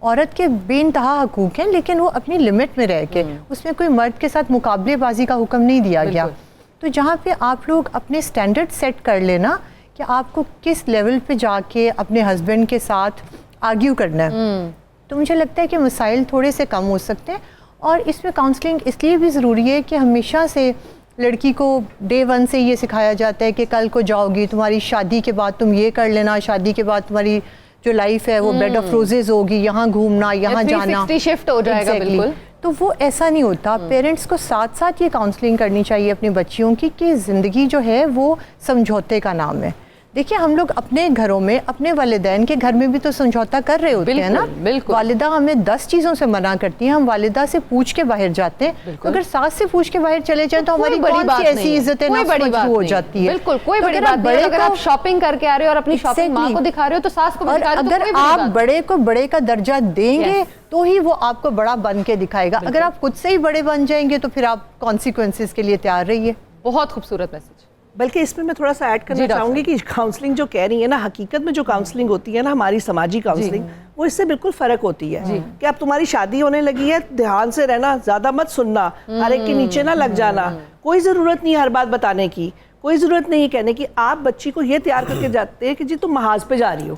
عورت کے بے انتہا حقوق ہیں لیکن وہ اپنی لمٹ میں رہ کے، اس میں کوئی مرد کے ساتھ مقابلے بازی کا حکم نہیں دیا گیا. تو جہاں پہ آپ لوگ اپنے سٹینڈرڈ سیٹ کر لینا کہ آپ کو کس لیول پہ جا کے اپنے ہسبینڈ کے ساتھ آرگیو کرنا ہے، تو مجھے لگتا ہے کہ مسائل تھوڑے سے کم ہو سکتے ہیں. اور اس میں کاؤنسلنگ اس لیے بھی ضروری ہے کہ ہمیشہ سے لڑکی کو ڈے 1 سے یہ سکھایا جاتا ہے کہ کل کو جاؤ گی، تمہاری شادی کے بعد تم یہ کر لینا، شادی کے بعد تمہاری جو لائف ہے وہ بیڈ آف روزز ہوگی، یہاں گھومنا، یہاں جانا، 360 شفٹ ہو جائے گا. بالکل. تو وہ ایسا نہیں ہوتا. پیرنٹس کو ساتھ ساتھ یہ کاؤنسلنگ کرنی چاہیے اپنی بچیوں کی کہ زندگی جو ہے وہ سمجھوتے کا نام ہے. دیکھیے ہم لوگ اپنے گھروں میں اپنے والدین کے گھر میں بھی تو سمجھوتا کر رہے ہوتے ہیں نا. والدہ ہمیں 10 چیزوں سے منع کرتی ہیں، ہم والدہ سے پوچھ کے باہر جاتے ہیں. اگر ساس سے پوچھ کے باہر چلے جائیں تو ہماری کون سی ایسی عزت نفس مجروح ہو جاتی ہے. بالکل کوئی بڑی بات نہیں. اگر آپ شاپنگ کر کے آ رہے ہو اور اپنی شاپنگ ماں کو دکھا رہے ہو تو ساس کو بھی دکھا رہے ہو، اگر آپ بڑے کو بڑے کا درجہ دیں گے تو ہی وہ آپ کو بڑا بن کے دکھائے گا. اگر آپ خود سے ہی بڑے بن جائیں گے تو پھر آپ کانسیکوینسز کے لیے تیار رہیے. بہت خوبصورت میسج. بلکہ اس میں تھوڑا سا ایڈ کرنا چاہوں گی کہ کاؤنسلنگ جو کہہ رہی ہے نا، حقیقت میں جو کاؤنسلنگ ہوتی ہے نا ہماری سماجی کاؤنسلنگ، وہ اس سے بالکل فرق ہوتی ہے. کہ اب تمہاری شادی ہونے لگی ہے، دھیان سے رہنا، زیادہ مت سننا، ہر ایک کے نیچے نہ لگ جانا، کوئی ضرورت نہیں ہر بات بتانے کی، کوئی ضرورت نہیں کہنے کی. آپ بچی کو یہ تیار کر کے جاتے ہیں کہ جی تم محاذ پہ جا رہی ہو.